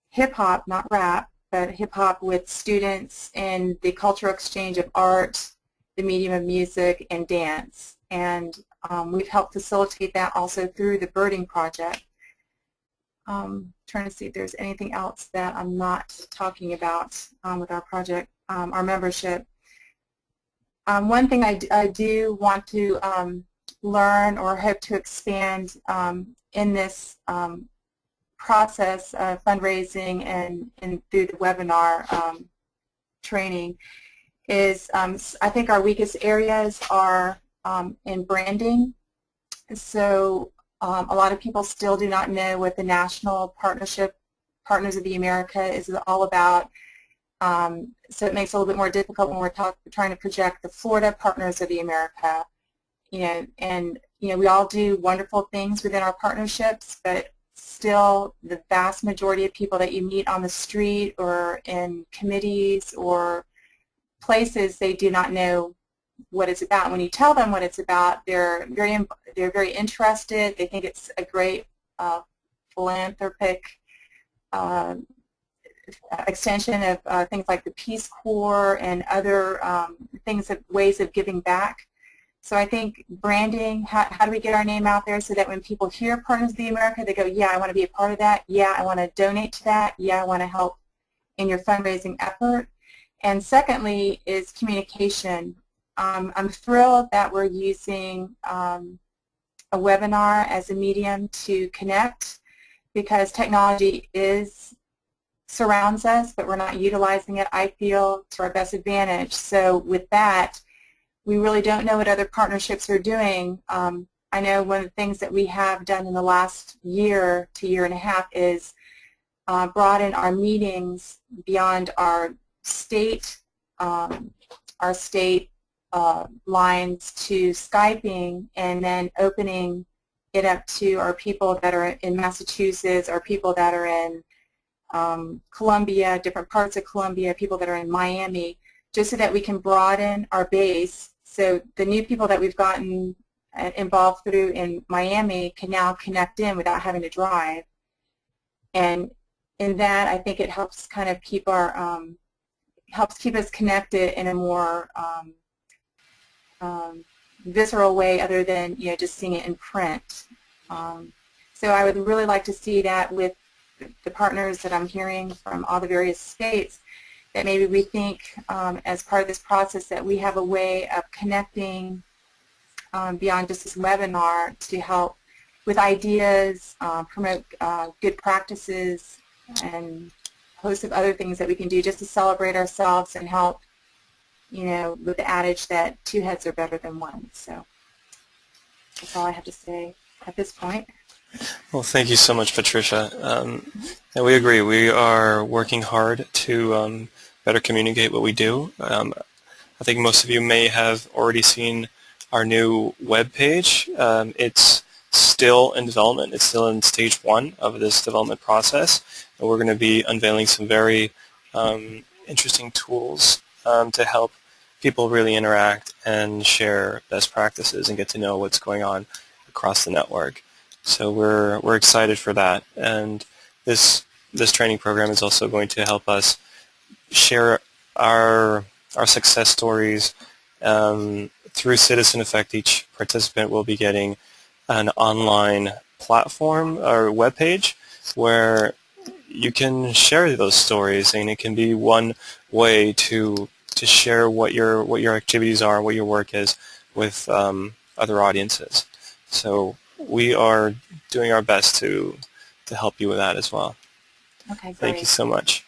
hip hop, not rap, but hip hop with students in the cultural exchange of art, the medium of music, and dance. And we've helped facilitate that also through the Birding Project. Trying to see if there's anything else that I'm not talking about with our project, our membership. One thing I do want to learn or hope to expand in this process of fundraising and through the webinar training is I think our weakest areas are in branding. So a lot of people still do not know what the National Partnership Partners of the America is all about. So it makes it a little bit more difficult when we're trying to project the Florida Partners of the America. And we all do wonderful things within our partnerships, but still the vast majority of people that you meet on the street or in committees or places, they do not know what it's about. When you tell them what it's about, they're very interested. They think it's a great philanthropic extension of things like the Peace Corps and other ways of giving back. So I think branding, how do we get our name out there so that when people hear Partners of the America, they go, yeah, I want to be a part of that. Yeah, I want to donate to that. Yeah, I want to help in your fundraising effort. And secondly is communication. I'm thrilled that we're using a webinar as a medium to connect, because technology surrounds us, but we're not utilizing it, I feel, to our best advantage. So with that, we really don't know what other partnerships are doing. I know one of the things that we have done in the last year to year and a half is broaden our meetings beyond our state lines to Skyping, and then opening it up to our people that are in Massachusetts, our people that are in Columbia, different parts of Columbia, people that are in Miami, just so that we can broaden our base. So the new people that we've gotten involved through in Miami can now connect in without having to drive. And in that, I think it helps kind of keep our helps keep us connected in a more visceral way, other than just seeing it in print. So I would really like to see that with the partners that I'm hearing from all the various states, that maybe we think as part of this process that we have a way of connecting beyond just this webinar to help with ideas, promote good practices, and a host of other things that we can do just to celebrate ourselves and help, with the adage that two heads are better than one. So that's all I have to say at this point. Well, thank you so much, Patricia. And we agree. We are working hard to better communicate what we do. I think most of you may have already seen our new web page. It's still in development. It's still in stage 1 of this development process, and we're going to be unveiling some very interesting tools to help people really interact and share best practices and get to know what's going on across the network. So we're excited for that, and this training program is also going to help us share our success stories through Citizen Effect. Each participant will be getting an online platform or web page where you can share those stories, and it can be one way to share what your activities are, what your work is with other audiences. So we are doing our best to help you with that as well. Okay, great. Thank you so much.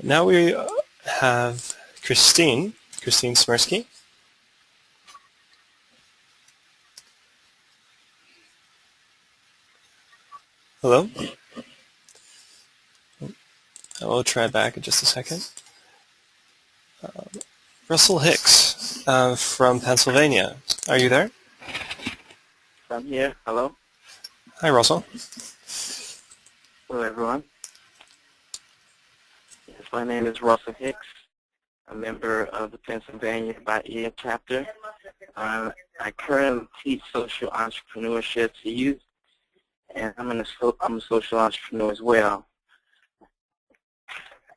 Now we have Christine Smirsky. Hello. We'll try back in just a second. Russell Hicks from Pennsylvania. Are you there? I'm here. Hello. Hi, Russell. Hello, everyone. Yes, my name is Russell Hicks, a member of the Pennsylvania Bahia chapter. I currently teach social entrepreneurship to youth, and I'm a social entrepreneur as well.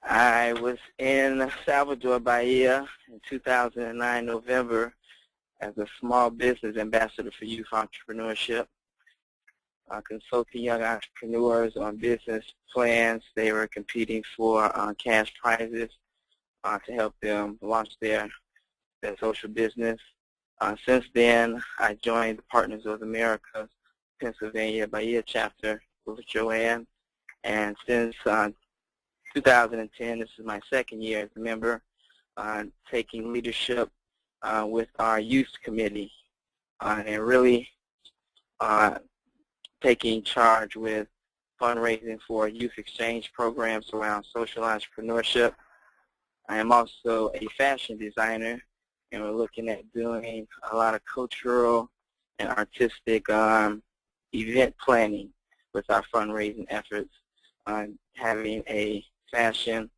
I was in Salvador, Bahia in 2009, November, as a small business ambassador for youth entrepreneurship, consulting young entrepreneurs on business plans. They were competing for cash prizes to help them launch their social business. Since then, I joined the Partners of America Pennsylvania Bahia chapter with Joanne, and since 2010, this is my second year as a member, taking leadership with our youth committee, and really taking charge with fundraising for youth exchange programs around social entrepreneurship. I am also a fashion designer, and we're looking at doing a lot of cultural and artistic event planning with our fundraising efforts, having a fashion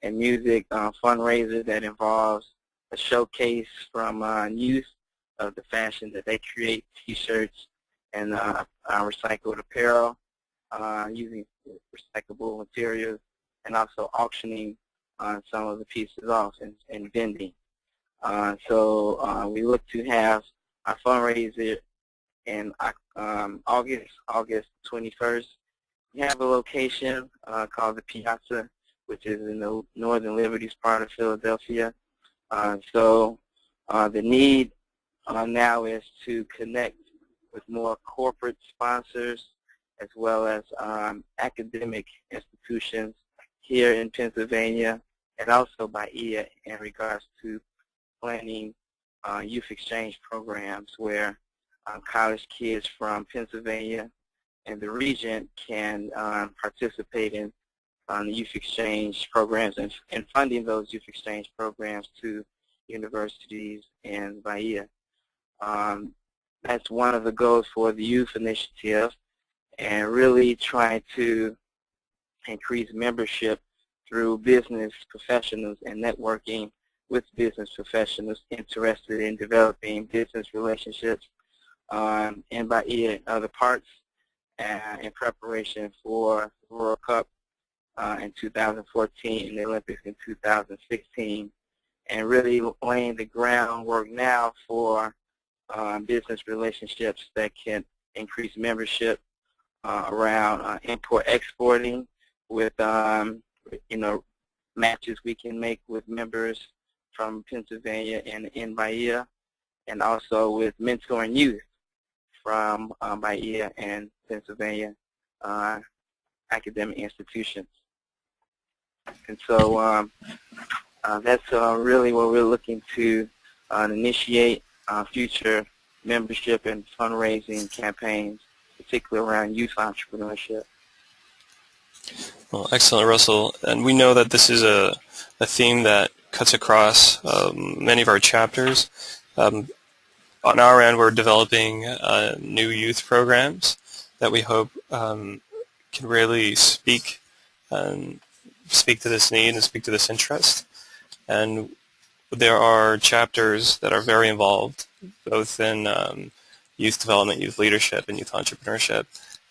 and music fundraiser that involves a showcase from youth of the fashion that they create, t-shirts and recycled apparel using recyclable materials, and also auctioning some of the pieces off and vending. So we look to have our fundraiser in August 21st. We have a location called the Piazza, which is in the Northern Liberties part of Philadelphia. So the need now is to connect with more corporate sponsors as well as academic institutions here in Pennsylvania and also Bahia in regards to planning youth exchange programs where college kids from Pennsylvania and the region can participate in the youth exchange programs and funding those youth exchange programs to universities in Bahia. That's one of the goals for the youth initiative, and really trying to increase membership through business professionals and networking with business professionals interested in developing business relationships in Bahia and other parts in preparation for the World Cup in 2014 and the Olympics in 2016, and really laying the groundwork now for business relationships that can increase membership around import-exporting with matches we can make with members from Pennsylvania and in Bahia, and also with mentoring youth from Bahia and Pennsylvania academic institutions. And so that's really what we're looking to initiate future membership and fundraising campaigns, particularly around youth entrepreneurship. Well, excellent, Russell. And we know that this is a theme that cuts across many of our chapters. On our end, we're developing new youth programs that we hope can really speak to this need and speak to this interest. And there are chapters that are very involved, both in youth development, youth leadership, and youth entrepreneurship.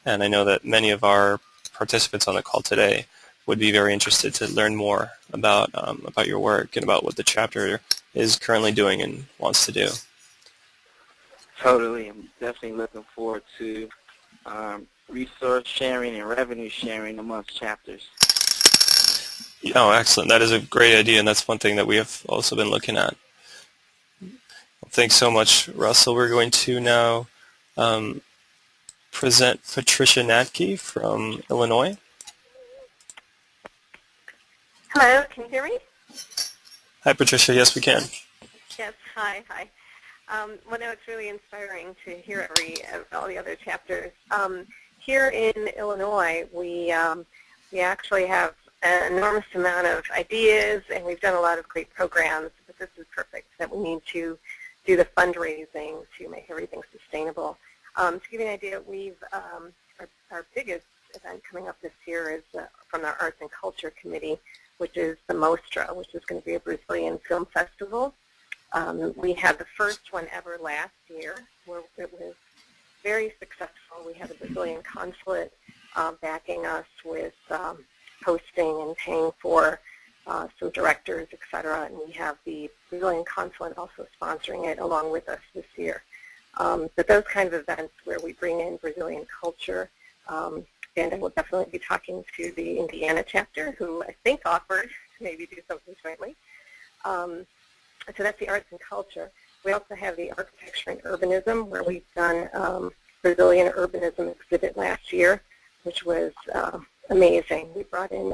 And I know that many of our participants on the call today would be very interested to learn more about your work and about what the chapter is currently doing and wants to do. Totally. I'm definitely looking forward to resource sharing and revenue sharing amongst chapters. Oh, excellent. That is a great idea, and that's one thing that we have also been looking at. Well, thanks so much, Russell. We're going to now present Patricia Natke from Illinois. Hello, can you hear me? Hi, Patricia. Yes, we can. Yes, hi. Well, no, it's really inspiring to hear all the other chapters. Here in Illinois, we actually have an enormous amount of ideas, and we've done a lot of great programs, but this is perfect, that we need to do the fundraising to make everything sustainable. To give you an idea, our biggest event coming up this year is from our Arts and Culture Committee, which is the Mostra, which is going to be a Brazilian film festival. We had the first one ever last year, where it was very successful. We had the Brazilian consulate backing us with hosting and paying for some directors, et cetera, and we have the Brazilian consulate also sponsoring it along with us this year. But those kinds of events where we bring in Brazilian culture, and I will definitely be talking to the Indiana chapter, who I think offered to maybe do something jointly. So that's the arts and culture. We also have the architecture and urbanism, where we've done Brazilian urbanism exhibit last year, which was amazing. We brought in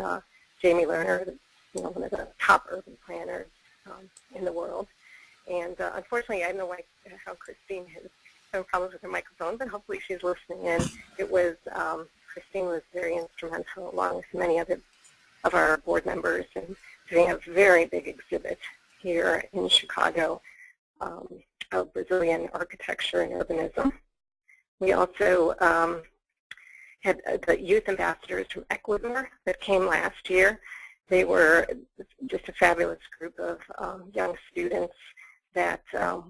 Jamie Lerner, one of the top urban planners in the world. And unfortunately, I don't know how Christine has some problems with her microphone, but hopefully she's listening in. It was Christine was very instrumental, along with many other of our board members, in doing a very big exhibit here in Chicago of Brazilian architecture and urbanism. We also had the youth ambassadors from Ecuador that came last year. They were just a fabulous group of young students that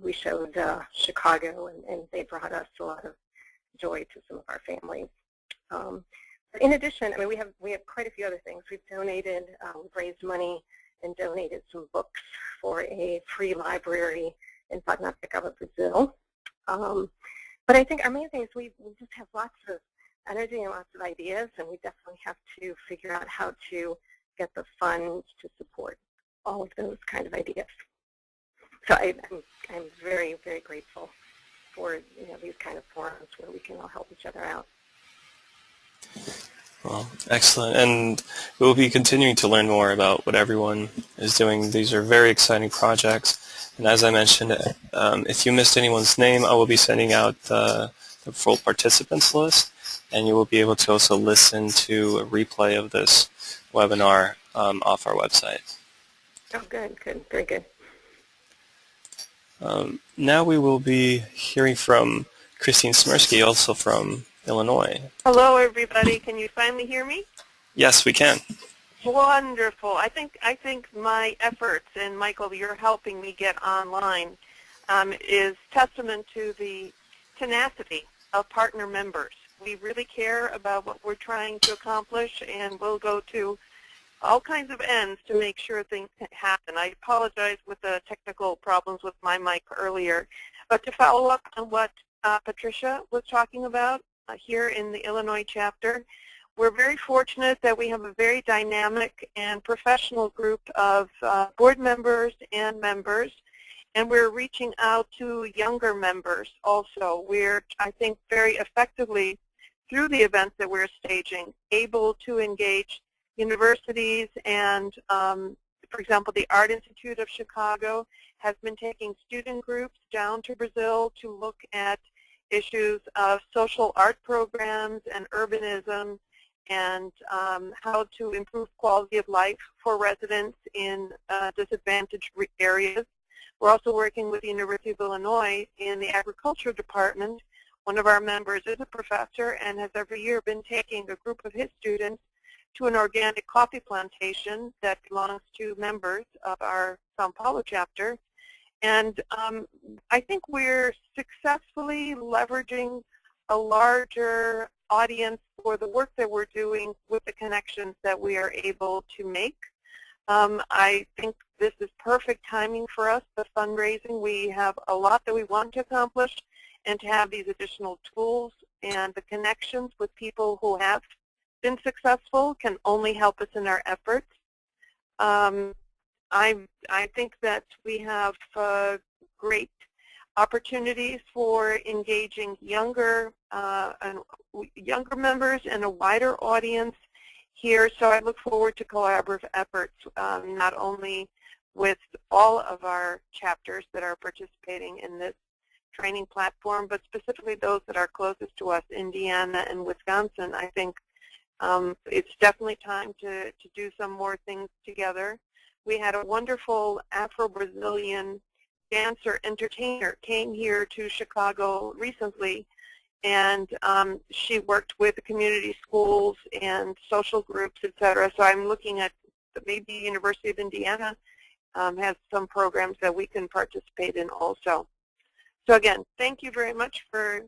we showed Chicago, and they brought us a lot of joy to some of our families. In addition, I mean, we have quite a few other things. We've donated, we've raised money and donated some books for a free library in Watkins, Brazil. But I think our main thing is we just have lots of energy and lots of ideas, and we definitely have to figure out how to get the funds to support all of those kind of ideas. So I'm very, very grateful for these kind of forums where we can all help each other out. Well, excellent. And we'll be continuing to learn more about what everyone is doing. These are very exciting projects. And as I mentioned, if you missed anyone's name, I will be sending out the full participants list, and you will be able to also listen to a replay of this webinar off our website. Oh, good, very good. Now we will be hearing from Christine Smirsky, also from Illinois. Hello, everybody. Can you finally hear me? Yes, we can. Wonderful. I think my efforts, and Michael, you're helping me get online, is testament to the tenacity of partner members. We really care about what we're trying to accomplish, and we'll go to all kinds of ends to make sure things happen. I apologize with the technical problems with my mic earlier, but to follow up on what Patricia was talking about here in the Illinois chapter, we're very fortunate that we have a very dynamic and professional group of board members and members, and we're reaching out to younger members also. We're, I think, very effectively, through the events that we're staging, able to engage universities and, for example, the Art Institute of Chicago has been taking student groups down to Brazil to look at issues of social art programs and urbanism and how to improve quality of life for residents in disadvantaged areas. We're also working with the University of Illinois in the agriculture department. One of our members is a professor and has every year been taking a group of his students to an organic coffee plantation that belongs to members of our Sao Paulo chapter. And I think we're successfully leveraging a larger audience for the work that we're doing with the connections that we are able to make. I think this is perfect timing for us, the fundraising. We have a lot that we want to accomplish, and to have these additional tools and the connections with people who have been successful can only help us in our efforts. I think that we have great opportunities for engaging younger members and a wider audience here. So I look forward to collaborative efforts, not only with all of our chapters that are participating in this training platform, but specifically those that are closest to us, Indiana and Wisconsin. I think it's definitely time to do some more things together. We had a wonderful Afro-Brazilian dancer entertainer came here to Chicago recently, and she worked with the community schools and social groups, etc. So I'm looking at maybe University of Indiana has some programs that we can participate in also. So again, thank you very much for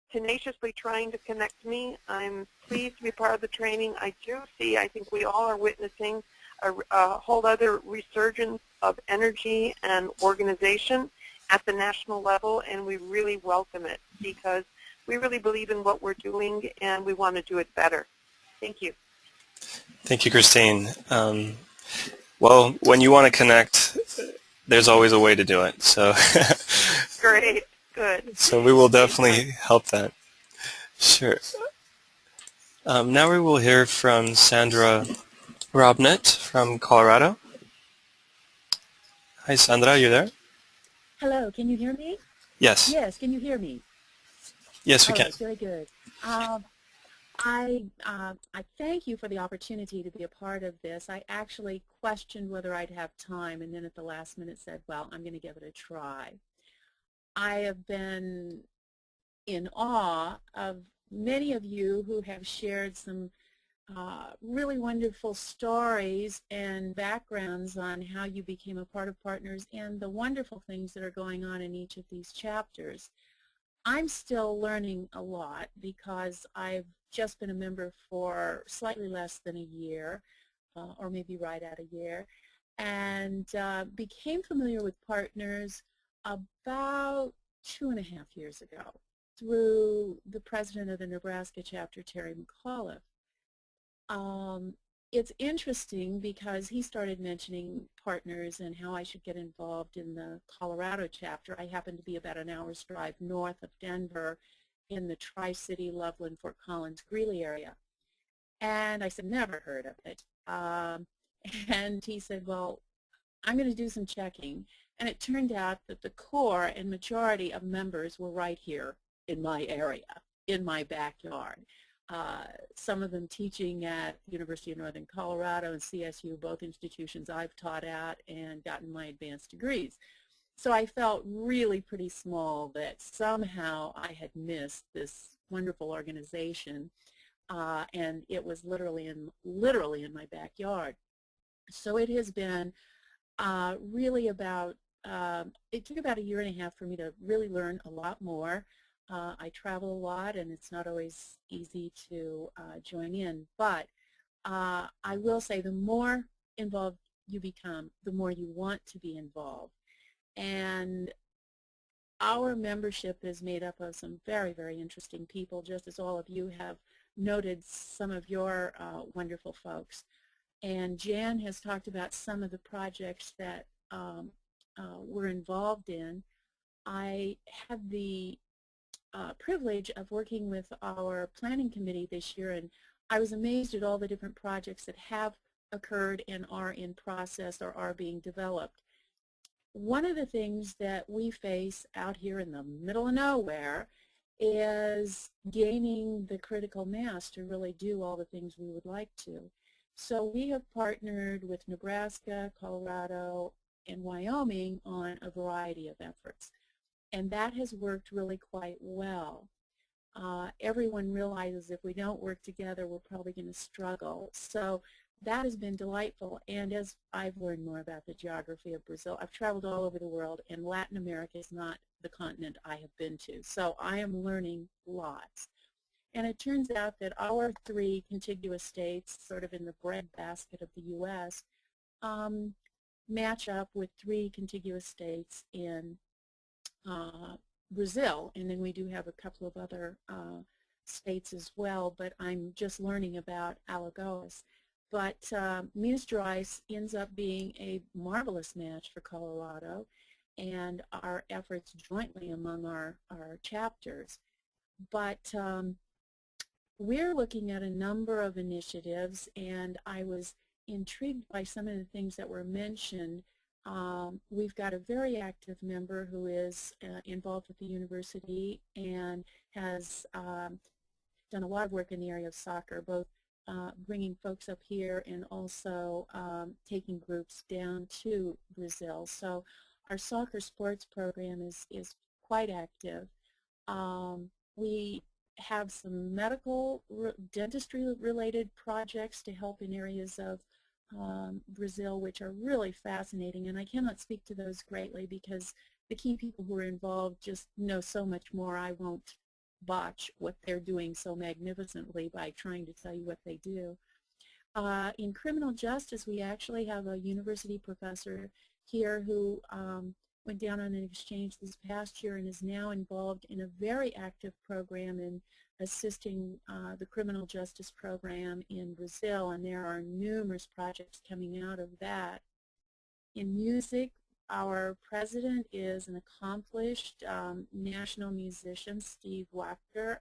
tenaciously trying to connect me. I'm pleased to be part of the training. I do see, I think we all are witnessing a whole other resurgence of energy and organization at the national level, and we really welcome it because we really believe in what we're doing and we want to do it better. Thank you. Thank you, Christine. Well, when you want to connect, there's always a way to do it. So great, good. So we will definitely help that. Sure. Now we will hear from Sandra Robnett from Colorado. Hi, Sandra, are you there? Hello, can you hear me? Yes. Yes, can you hear me? Yes, we can. Right, very good. I thank you for the opportunity to be a part of this. I actually questioned whether I'd have time, and then at the last minute said, well, I'm going to give it a try. I have been in awe of many of you who have shared some really wonderful stories and backgrounds on how you became a part of Partners and the wonderful things that are going on in each of these chapters. I'm still learning a lot because I've just been a member for slightly less than a year, or maybe right at a year. and became familiar with partners about 2.5 years ago through the president of the Nebraska chapter, Terry McAuliffe. It's interesting because he started mentioning partners and how I should get involved in the Colorado chapter. I happen to be about an hour's drive north of Denver in the Tri-City, Loveland, Fort Collins, Greeley area. And I said, never heard of it. And he said, well, I'm going to do some checking. And it turned out that the core and majority of members were right here in my area, in my backyard. Some of them teaching at University of Northern Colorado and CSU, both institutions I've taught at and gotten my advanced degrees. So I felt really pretty small that somehow I had missed this wonderful organization, and it was literally in my backyard. So it has been really about, it took about 1.5 years for me to really learn a lot more. I travel a lot, and it's not always easy to join in. But I will say the more involved you become, the more you want to be involved. And our membership is made up of some very, very interesting people, just as all of you have noted some of your wonderful folks. And Jan has talked about some of the projects that we're involved in. I had the privilege of working with our planning committee this year, and I was amazed at all the different projects that have occurred and are in process or are being developed. One of the things that we face out here in the middle of nowhere is gaining the critical mass to really do all the things we would like to. So we have partnered with Nebraska, Colorado, and Wyoming on a variety of efforts. And that has worked really quite well. Everyone realizes if we don't work together, we're probably going to struggle. So that has been delightful. And as I've learned more about the geography of Brazil, I've traveled all over the world, and Latin America is not the continent I have been to. So I am learning lots. And it turns out that our 3 contiguous states, sort of in the breadbasket of the U.S., match up with 3 contiguous states in Brazil, and then we do have a couple of other states as well, but I'm just learning about Alagoas. But Minas Gerais ends up being a marvelous match for Colorado, and our efforts jointly among our chapters. But we're looking at a number of initiatives, and I was intrigued by some of the things that were mentioned. We've got a very active member who is involved with the university and has done a lot of work in the area of soccer, both bringing folks up here and also taking groups down to Brazil. So our soccer sports program is quite active. We have some medical dentistry related projects to help in areas of Brazil, which are really fascinating, and I cannot speak to those greatly because the key people who are involved just know so much more. I won't botch what they're doing so magnificently by trying to tell you what they do. In criminal justice, we actually have a university professor here who went down on an exchange this past year and is now involved in a very active program in assisting the criminal justice program in Brazil, and there are numerous projects coming out of that. In music, our president is an accomplished national musician, Steve Wachter,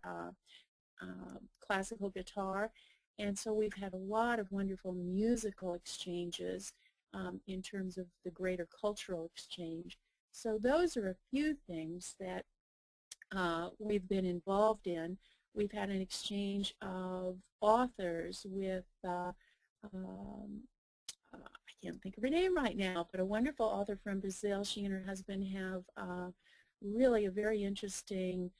classical guitar, and so we've had a lot of wonderful musical exchanges in terms of the greater cultural exchange. So those are a few things that we've been involved in. We've had an exchange of authors with, I can't think of her name right now, but a wonderful author from Brazil. She and her husband have really a very interesting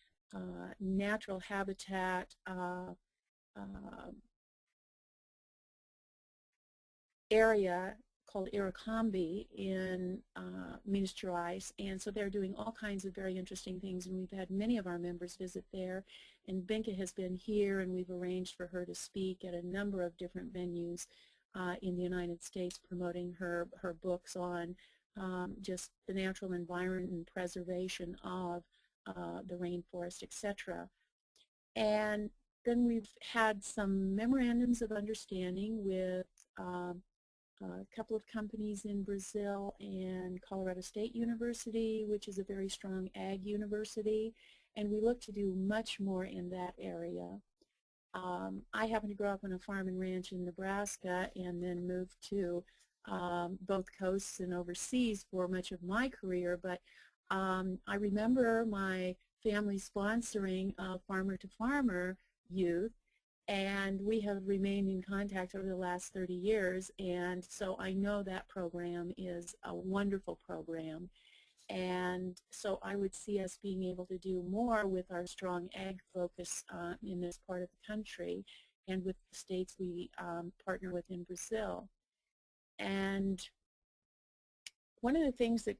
natural habitat area called Iracambi in Minas Gerais, and so they're doing all kinds of very interesting things, and we've had many of our members visit there, and Binka has been here, and we've arranged for her to speak at a number of different venues in the United States, promoting her books on just the natural environment and preservation of the rainforest, etc. And then we've had some memorandums of understanding with a couple of companies in Brazil and Colorado State University, which is a very strong ag university, and we look to do much more in that area. I happen to grow up on a farm and ranch in Nebraska and then moved to both coasts and overseas for much of my career, but I remember my family sponsoring Farmer to Farmer youth, and we have remained in contact over the last 30 years, and so I know that program is a wonderful program. And so I would see us being able to do more with our strong ag focus in this part of the country and with the states we partner with in Brazil. And one of the things that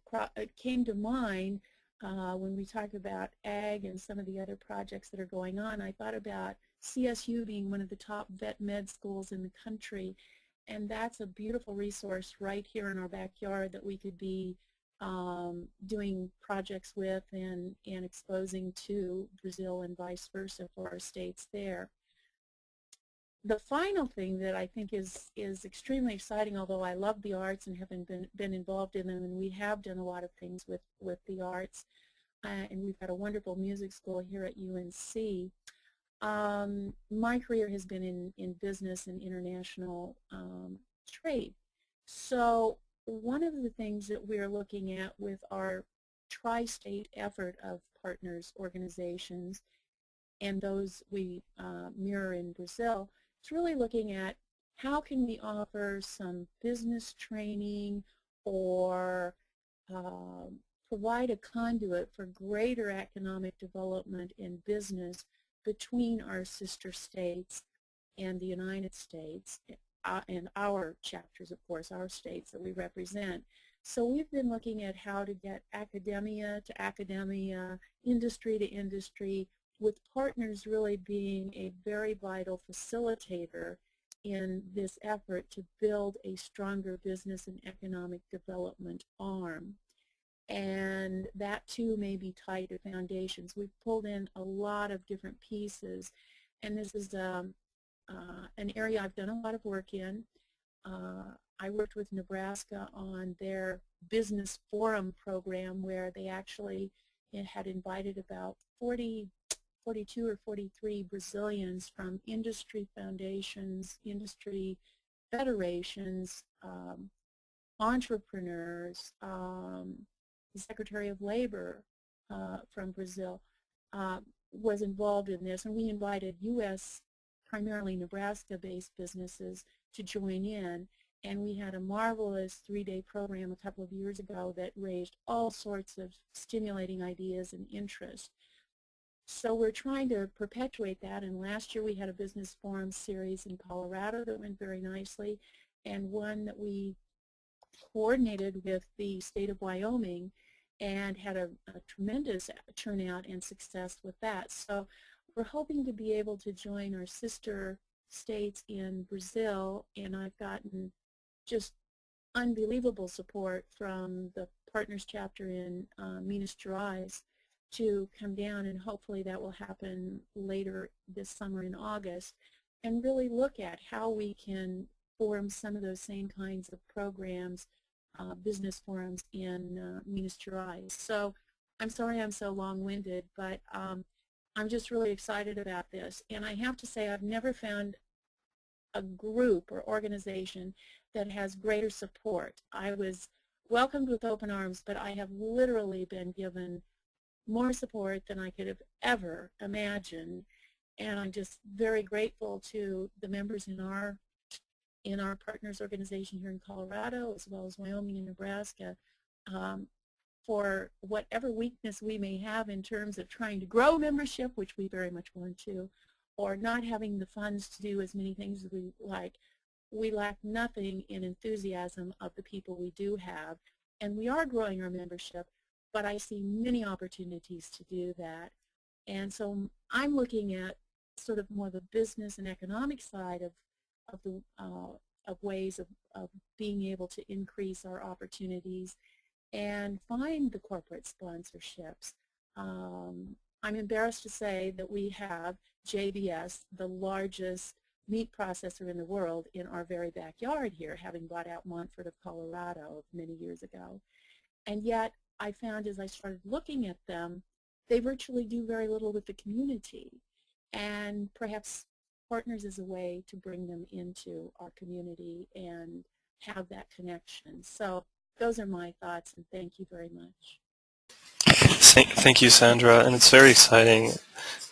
came to mind when we talk about ag and some of the other projects that are going on, I thought about CSU being one of the top vet med schools in the country, and that's a beautiful resource right here in our backyard that we could be doing projects with and exposing to Brazil and vice versa for our states there. The final thing that I think is extremely exciting, although I love the arts and have been involved in them, and we have done a lot of things with the arts, and we've got a wonderful music school here at UNC. My career has been in business and international trade. So one of the things that we're looking at with our tri-state effort of partners organizations and those we mirror in Brazil, it's really looking at how can we offer some business training or provide a conduit for greater economic development and business between our sister states and the United States and our chapters, of course, our states that we represent. So we've been looking at how to get academia to academia, industry to industry, with partners really being a very vital facilitator in this effort to build a stronger business and economic development arm. And that too may be tied to foundations. We've pulled in a lot of different pieces, and this is an area I've done a lot of work in. I worked with Nebraska on their business forum program where they actually had invited about 42 or 43 Brazilians from industry foundations, industry federations, entrepreneurs, the Secretary of Labor from Brazil was involved in this, and we invited U.S., primarily Nebraska-based businesses to join in, and we had a marvelous 3-day program a couple of years ago that raised all sorts of stimulating ideas and interest. So we're trying to perpetuate that, and last year we had a business forum series in Colorado that went very nicely, and one that we coordinated with the state of Wyoming and had a tremendous turnout and success with that. So we're hoping to be able to join our sister states in Brazil, and I've gotten just unbelievable support from the Partners chapter in Minas Gerais to come down, and hopefully that will happen later this summer in August, and really look at how we can form some of those same kinds of programs, business forums in Minas Gerais. So I'm sorry I'm so long-winded, but I'm just really excited about this. And I have to say I've never found a group or organization that has greater support. I was welcomed with open arms, but I have literally been given more support than I could have ever imagined. And I'm just very grateful to the members in our partners organization here in Colorado, as well as Wyoming and Nebraska, for whatever weakness we may have in terms of trying to grow membership, which we very much want to, or not having the funds to do as many things as we like. We lack nothing in enthusiasm of the people we do have, and we are growing our membership, but I see many opportunities to do that. And so I'm looking at sort of more the business and economic side of the ways of being able to increase our opportunities and find the corporate sponsorships. I'm embarrassed to say that we have JBS, the largest meat processor in the world, in our very backyard here, having bought out Montford of Colorado many years ago. And yet I found as I started looking at them, they virtually do very little with the community. And perhaps Partners is a way to bring them into our community and have that connection. So those are my thoughts, and thank you very much. Thank you, Sandra, and it's very exciting.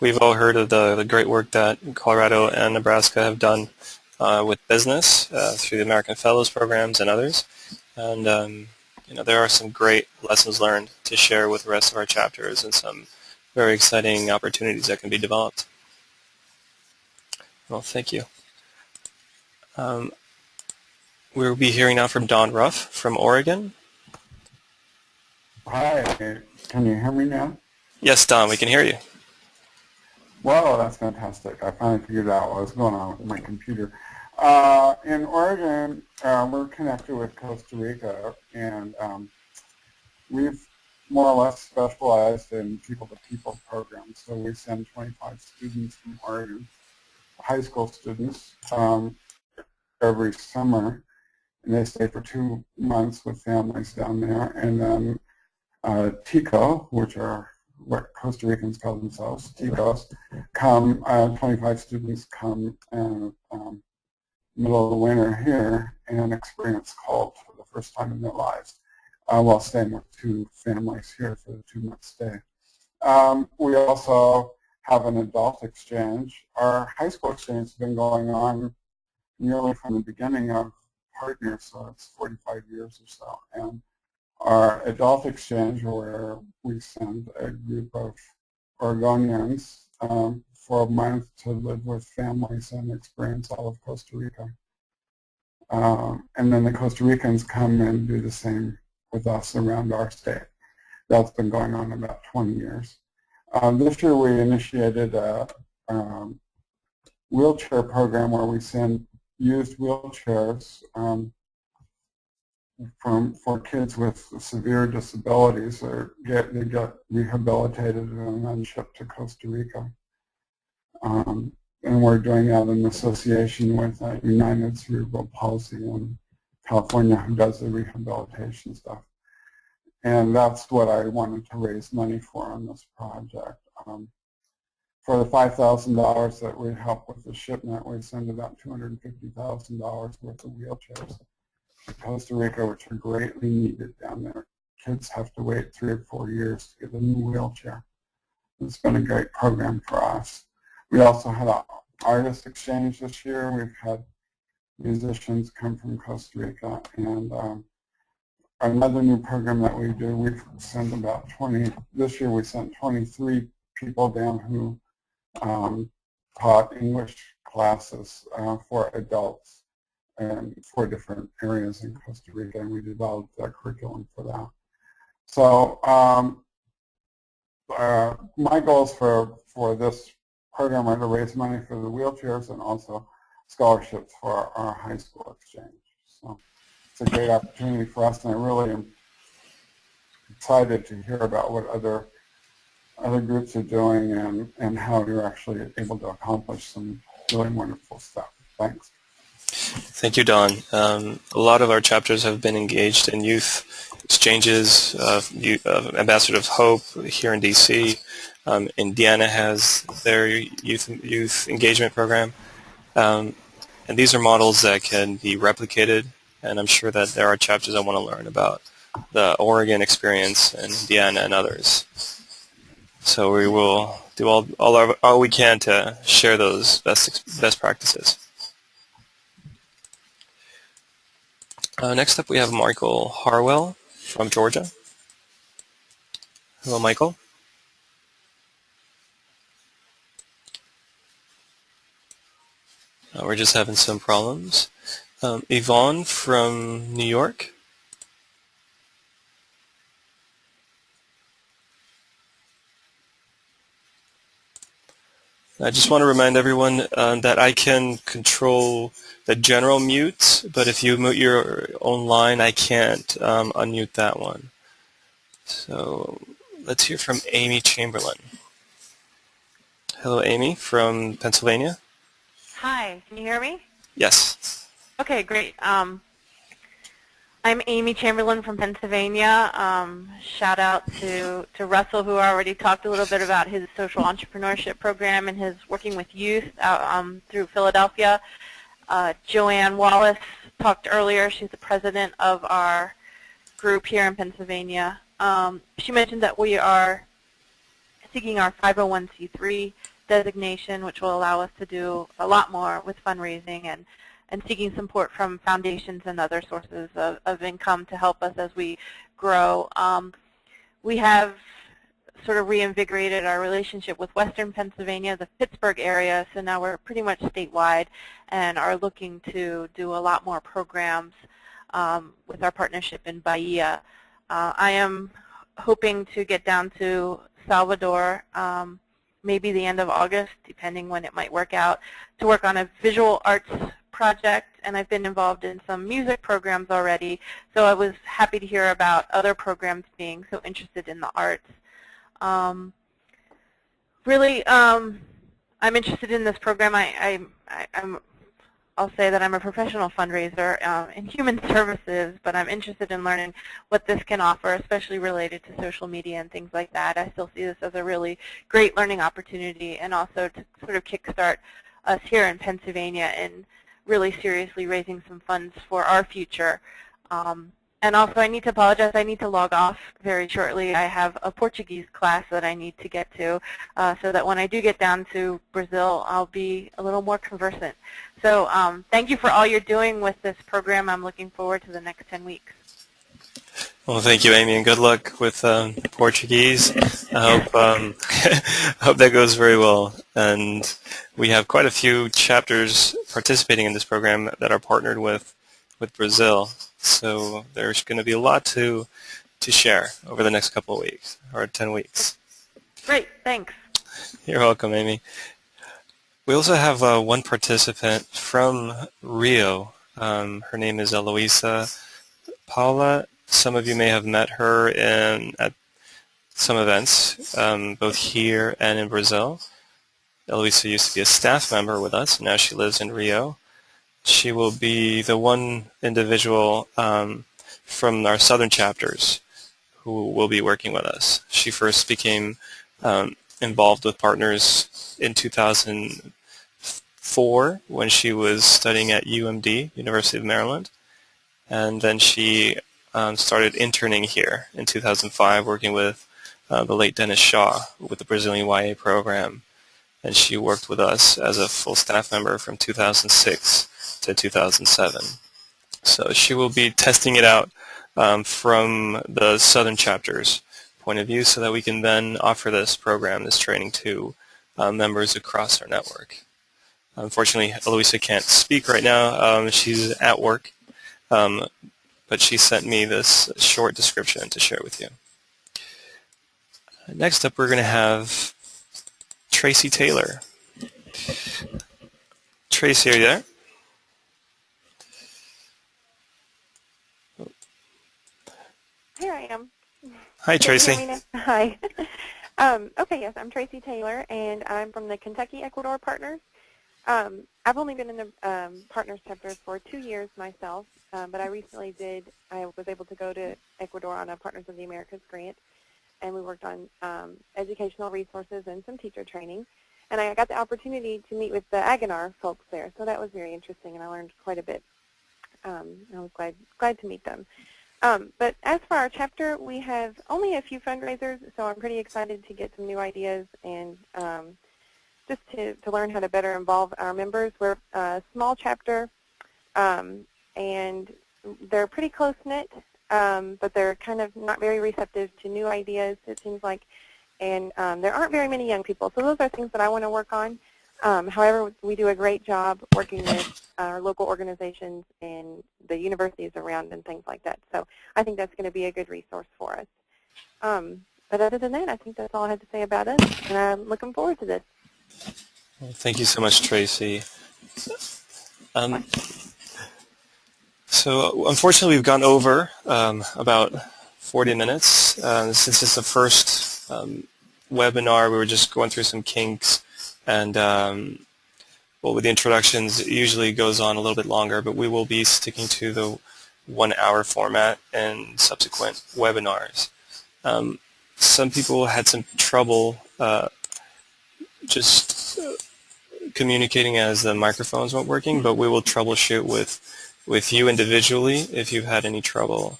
We've all heard of the great work that Colorado and Nebraska have done with business through the American Fellows programs and others, and you know, there are some great lessons learned to share with the rest of our chapters and some very exciting opportunities that can be developed. Well, thank you. We'll be hearing now from Don Ruff from Oregon. Hi, can you hear me now? Yes, Don, we can hear you. Well, that's fantastic. I finally figured out what was going on with my computer. In Oregon, we're connected with Costa Rica, and we've more or less specialized in people-to-people programs. So we send 25 students from Oregon, high school students, every summer, and they stay for 2 months with families down there. And then TICO, which are what Costa Ricans call themselves, TICOs, come, 25 students come middle of the winter here and experience cold for the first time in their lives while staying with 2 families here for the 2-month stay. We also have an adult exchange. Our high school exchange has been going on nearly from the beginning of Partners, so it's 45 years or so. And our adult exchange, where we send a group of Oregonians for a month to live with families and experience all of Costa Rica. And then the Costa Ricans come and do the same with us around our state. That's been going on about 20 years. This year we initiated a wheelchair program where we send used wheelchairs for kids with severe disabilities. They get rehabilitated and then shipped to Costa Rica. And we're doing that in association with United Cerebral Palsy in California, who does the rehabilitation stuff. And that's what I wanted to raise money for on this project. For the $5,000 that we help with the shipment, we send about $250,000 worth of wheelchairs to Costa Rica, which are greatly needed down there. Kids have to wait 3 or 4 years to get a new wheelchair. It's been a great program for us. We also had an artist exchange this year. We've had musicians come from Costa Rica, and another new program that we do, we've sent about 20, this year we sent 23 people down who taught English classes for adults in 4 different areas in Costa Rica, and we developed a curriculum for that. So my goals for this program are to raise money for the wheelchairs and also scholarships for our high school exchange. So it's a great opportunity for us, and I really am excited to hear about what other groups are doing and how you're actually able to accomplish some really wonderful stuff. Thanks. Thank you, Don. A lot of our chapters have been engaged in youth exchanges, Ambassador of Hope here in DC. Indiana has their youth engagement program. And these are models that can be replicated, and I'm sure that there are chapters I want to learn about the Oregon experience and Indiana and others. So we will do all we can to share those best practices. Next up we have Michael Harwell from Georgia. Hello, Michael. We're just having some problems. Yvonne from New York. I just want to remind everyone that I can control the general mute, but if you mute your own line, I can't unmute that one. So let's hear from Amy Chamberlain. Hello, Amy from Pennsylvania. Hi, can you hear me? Yes. Okay, great. I'm Amy Chamberlain from Pennsylvania. Shout out to Russell, who already talked a little bit about his social entrepreneurship program and his working with youth through Philadelphia. Joanne Wallace talked earlier. She's the president of our group here in Pennsylvania. She mentioned that we are seeking our 501c3 designation, which will allow us to do a lot more with fundraising and seeking support from foundations and other sources of income to help us as we grow. We have sort of reinvigorated our relationship with Western Pennsylvania, the Pittsburgh area, so now we're pretty much statewide and are looking to do a lot more programs with our partnership in Bahia. I am hoping to get down to Salvador maybe the end of August, depending when it might work out, to work on a visual arts project, and I've been involved in some music programs already, so I was happy to hear about other programs being so interested in the arts. Really, I'm interested in this program. I'll say that I'm a professional fundraiser in human services, but I'm interested in learning what this can offer, especially related to social media and things like that. I still see this as a really great learning opportunity, and also to sort of kickstart us here in Pennsylvania in really seriously raising some funds for our future. And also, I need to apologize. I need to log off very shortly. I have a Portuguese class that I need to get to, so that when I do get down to Brazil, I'll be a little more conversant. So thank you for all you're doing with this program. I'm looking forward to the next 10 weeks. Well, thank you, Amy, and good luck with Portuguese. I hope, hope that goes very well. And we have quite a few chapters participating in this program that are partnered with Brazil. So there's going to be a lot to share over the next couple of weeks, or 10 weeks. Great, thanks. You're welcome, Amy. We also have one participant from Rio. Her name is Eloisa Paula. Some of you may have met her at some events, both here and in Brazil. Eloisa used to be a staff member with us. Now she lives in Rio. She will be the one individual from our southern chapters who will be working with us. She first became involved with partners in 2004 when she was studying at UMD, University of Maryland. And then she started interning here in 2005, working with the late Dennis Shaw with the Brazilian YA program. And she worked with us as a full staff member from 2006 to 2007. So she will be testing it out from the Southern Chapter's point of view so that we can then offer this program, this training to members across our network. Unfortunately, Eloisa can't speak right now. She's at work, but she sent me this short description to share with you. Next up, we're going to have Tracy Taylor. Tracy, are you there? Here I am. Hi, Tracy. Hi. Okay, yes, I'm Tracy Taylor, and I'm from the Kentucky Ecuador Partners. I've only been in the Partners chapter for 2 years myself, but I was able to go to Ecuador on a Partners of the Americas grant, and we worked on educational resources and some teacher training. And I got the opportunity to meet with the Aganar folks there, so that was very interesting, and I learned quite a bit. I was glad to meet them. But as for our chapter, we have only a few fundraisers, so I'm pretty excited to get some new ideas and just to learn how to better involve our members. We're a small chapter, and they're pretty close-knit, but they're kind of not very receptive to new ideas, it seems like, and there aren't very many young people. So those are things that I want to work on. However, we do a great job working with our local organizations and the universities around and things like that. So I think that's going to be a good resource for us. But other than that, I think that's all I had to say about us, and I'm looking forward to this. Well, thank you so much, Tracy. So unfortunately, we've gone over about 40 minutes. Since it's the first webinar, we were just going through some kinks, and well, with the introductions, it usually goes on a little bit longer, but we will be sticking to the 1-hour format in subsequent webinars. Some people had some trouble just communicating as the microphones weren't working, but we will troubleshoot with you individually if you've had any trouble.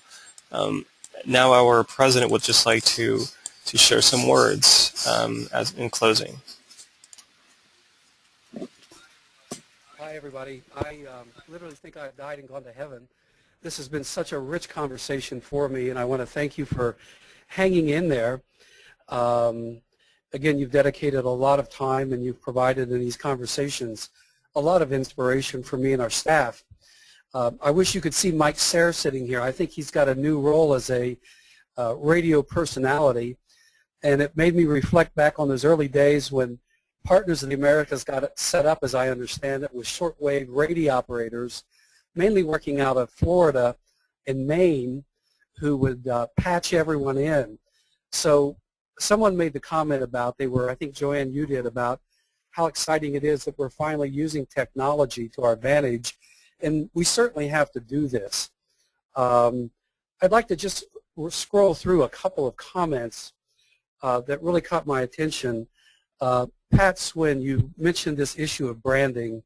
Now our president would just like to share some words as in closing. Hi, everybody. I literally think I've died and gone to heaven. This has been such a rich conversation for me, and I want to thank you for hanging in there. Again, you've dedicated a lot of time, and you've provided in these conversations a lot of inspiration for me and our staff. I wish you could see Mike Sayre sitting here. I think he's got a new role as a radio personality, and it made me reflect back on those early days when Partners of the Americas got it set up, as I understand it, with shortwave radio operators, mainly working out of Florida and Maine, who would patch everyone in. So someone made the comment about, I think Joanne, you did, about how exciting it is that we're finally using technology to our advantage, and we certainly have to do this. I'd like to just scroll through a couple of comments that really caught my attention. Pat Swin, you mentioned this issue of branding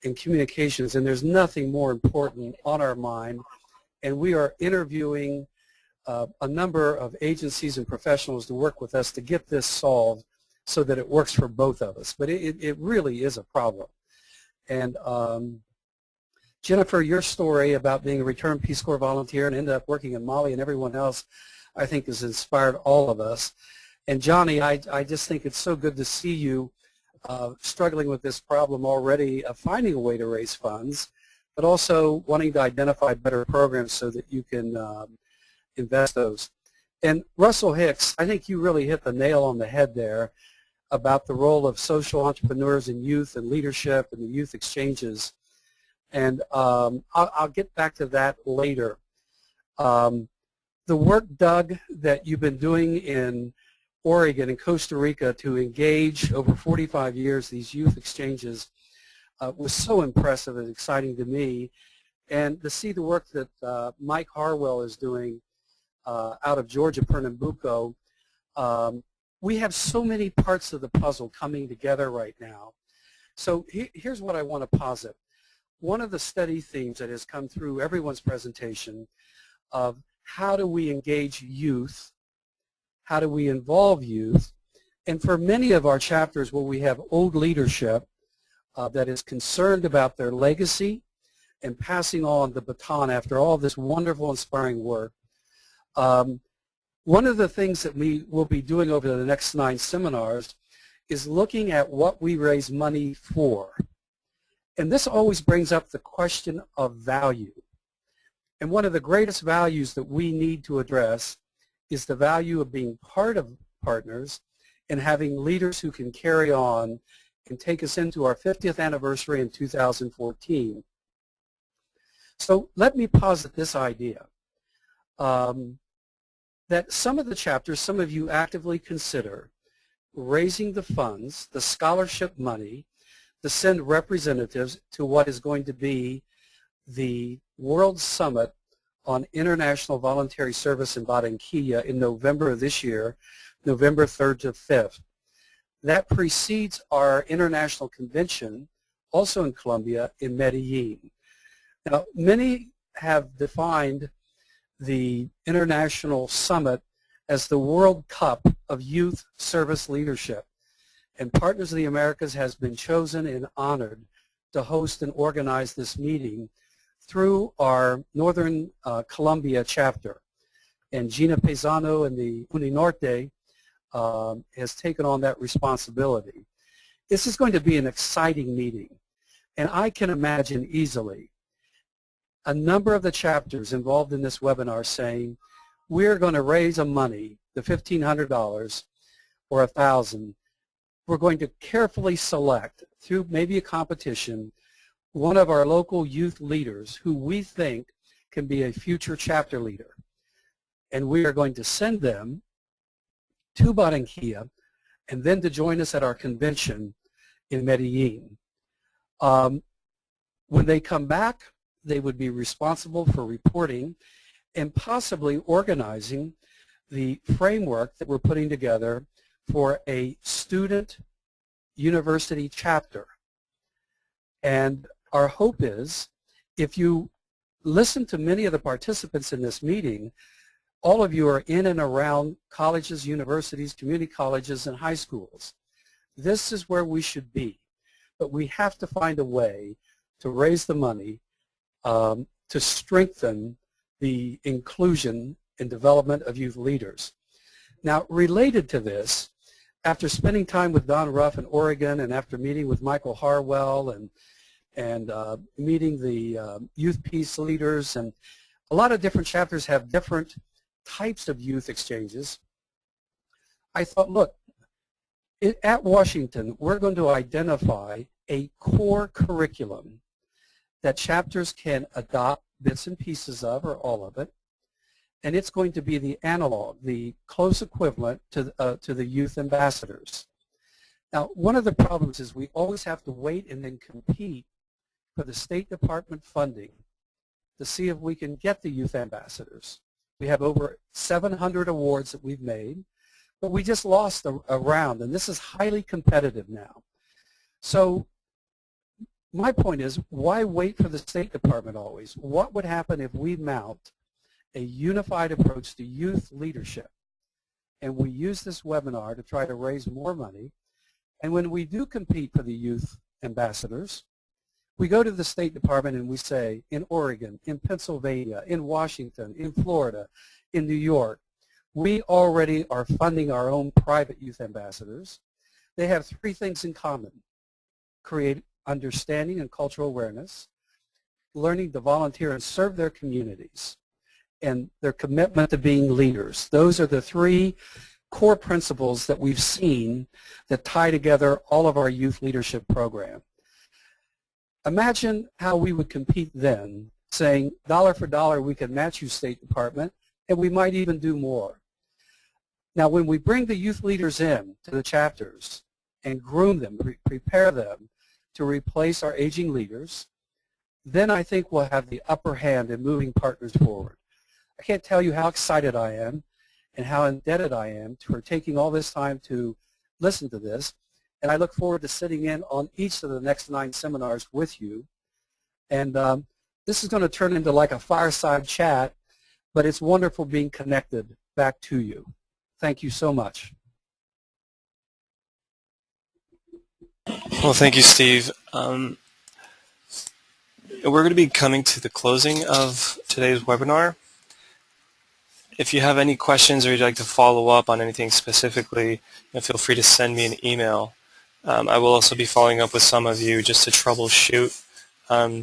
and communications, and there's nothing more important on our mind, and we are interviewing a number of agencies and professionals to work with us to get this solved so that it works for both of us. But it really is a problem. And Jennifer, your story about being a returned Peace Corps volunteer and ended up working in Mali and everyone else, I think has inspired all of us. And Johnny, I just think it's so good to see you struggling with this problem already of finding a way to raise funds, but also wanting to identify better programs so that you can invest those. And Russell Hicks, I think you really hit the nail on the head there about the role of social entrepreneurs in youth and leadership and the youth exchanges. And I'll get back to that later. The work, Doug, that you've been doing in Oregon and Costa Rica to engage over 45 years these youth exchanges was so impressive and exciting to me. And to see the work that Mike Harwell is doing out of Georgia, Pernambuco, we have so many parts of the puzzle coming together right now. So here's what I want to posit. One of the study themes that has come through everyone's presentation of how do we engage youth, how do we involve youth, and for many of our chapters where we have old leadership that is concerned about their legacy and passing on the baton after all this wonderful, inspiring work, one of the things that we will be doing over the next 9 seminars is looking at what we raise money for. And this always brings up the question of value. And one of the greatest values that we need to address is the value of being part of Partners and having leaders who can carry on and take us into our 50th anniversary in 2014. So let me posit this idea, that some of the chapters, some of you actively consider raising the funds, the scholarship money, to send representatives to what is going to be the World Summit on International Voluntary Service in Barranquilla in November of this year, November 3rd to 5th. That precedes our international convention, also in Colombia, in Medellin. Now, many have defined the International Summit as the World Cup of Youth Service Leadership. And Partners of the Americas has been chosen and honored to host and organize this meeting through our Northern Colombia chapter. And Gina Pezano and the Uninorte has taken on that responsibility. This is going to be an exciting meeting. And I can imagine easily a number of the chapters involved in this webinar saying, we're going to raise money, the $1,500 or $1,000, we're going to carefully select, through maybe a competition, one of our local youth leaders who we think can be a future chapter leader. And we are going to send them to Barranquilla and then to join us at our convention in Medellin. When they come back, they would be responsible for reporting and possibly organizing the framework that we're putting together for a student university chapter. And our hope is, if you listen to many of the participants in this meeting, all of you are in and around colleges, universities, community colleges, and high schools. This is where we should be. But we have to find a way to raise the money to strengthen the inclusion and development of youth leaders. Now, related to this, after spending time with Don Ruff in Oregon and after meeting with Michael Harwell and meeting the youth peace leaders, and a lot of different chapters have different types of youth exchanges, I thought, look, at Washington, we're going to identify a core curriculum that chapters can adopt bits and pieces of, or all of it, and it's going to be the analog, the close equivalent to the youth ambassadors. Now, one of the problems is we always have to wait and then compete for the State Department funding to see if we can get the youth ambassadors. We have over 700 awards that we've made, but we just lost a round, and this is highly competitive now. So my point is, why wait for the State Department always? What would happen if we mount a unified approach to youth leadership, and we use this webinar to try to raise more money, and when we do compete for the youth ambassadors, we go to the State Department and we say, in Oregon, in Pennsylvania, in Washington, in Florida, in New York, we already are funding our own private youth ambassadors. They have three things in common: create understanding and cultural awareness, learning to volunteer and serve their communities, and their commitment to being leaders. Those are the three core principles that we've seen that tie together all of our youth leadership program. Imagine how we would compete then, saying dollar for dollar we can match you, State Department, and we might even do more. Now, when we bring the youth leaders in to the chapters and groom them, prepare them to replace our aging leaders, then I think we'll have the upper hand in moving partners forward. I can't tell you how excited I am and how indebted I am for taking all this time to listen to this. And I look forward to sitting in on each of the next 9 seminars with you. And this is going to turn into like a fireside chat, but it's wonderful being connected back to you. Thank you so much. Well, thank you, Steve. We're going to be coming to the closing of today's webinar. If you have any questions or you'd like to follow up on anything specifically, feel free to send me an email. I will also be following up with some of you just to troubleshoot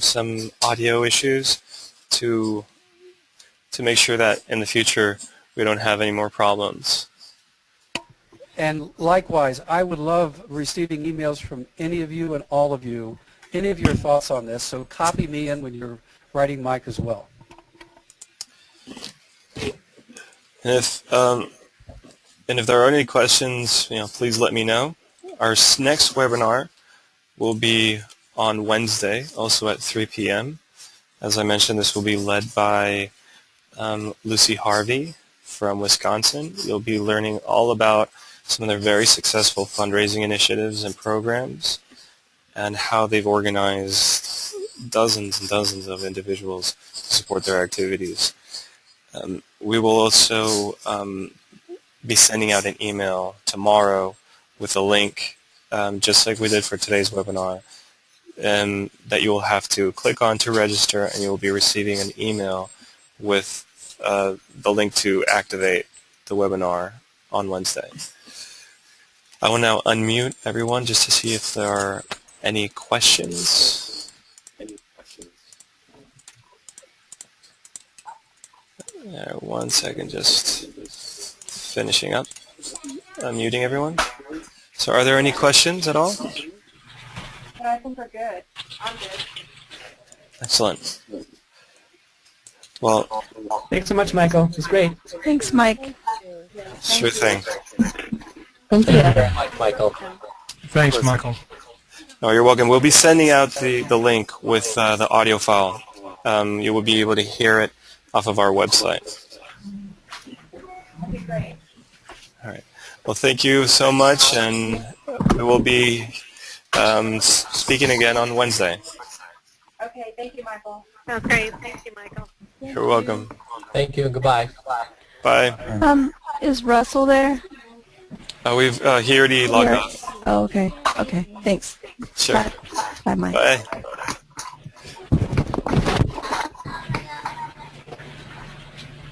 some audio issues to make sure that in the future we don't have any more problems. And likewise, I would love receiving emails from any of you and all of you, any of your thoughts on this, so copy me in when you're writing Mike as well. And if there are any questions, please let me know. Our next webinar will be on Wednesday, also at 3 p.m. As I mentioned, this will be led by Lucy Harvey from Wisconsin. You'll be learning all about some of their very successful fundraising initiatives and programs and how they've organized dozens and dozens of individuals to support their activities. We will also be sending out an email tomorrow with a link, just like we did for today's webinar, that you will have to click on to register, and you will be receiving an email with the link to activate the webinar on Wednesday. I will now unmute everyone just to see if there are any questions. One second, just finishing up, unmuting everyone. So are there any questions at all? But I think we're good. I'm good. Excellent. Well, Thanks so much, Michael. It was great. Thanks, Mike. sure thing. Thank you very much, Michael. Thanks, Michael. Oh, you're welcome. We'll be sending out the link with the audio file. You will be able to hear it off of our website. That'd be great. All right. Well, thank you so much, and we will be speaking again on Wednesday. Okay, thank you, Michael. Sounds great. Thank you, Michael. You're welcome. Thank you and goodbye. Bye. Is Russell there? He already logged Here. off. Oh, okay. Okay. Thanks. Sure. Bye. Bye, Mike. Bye.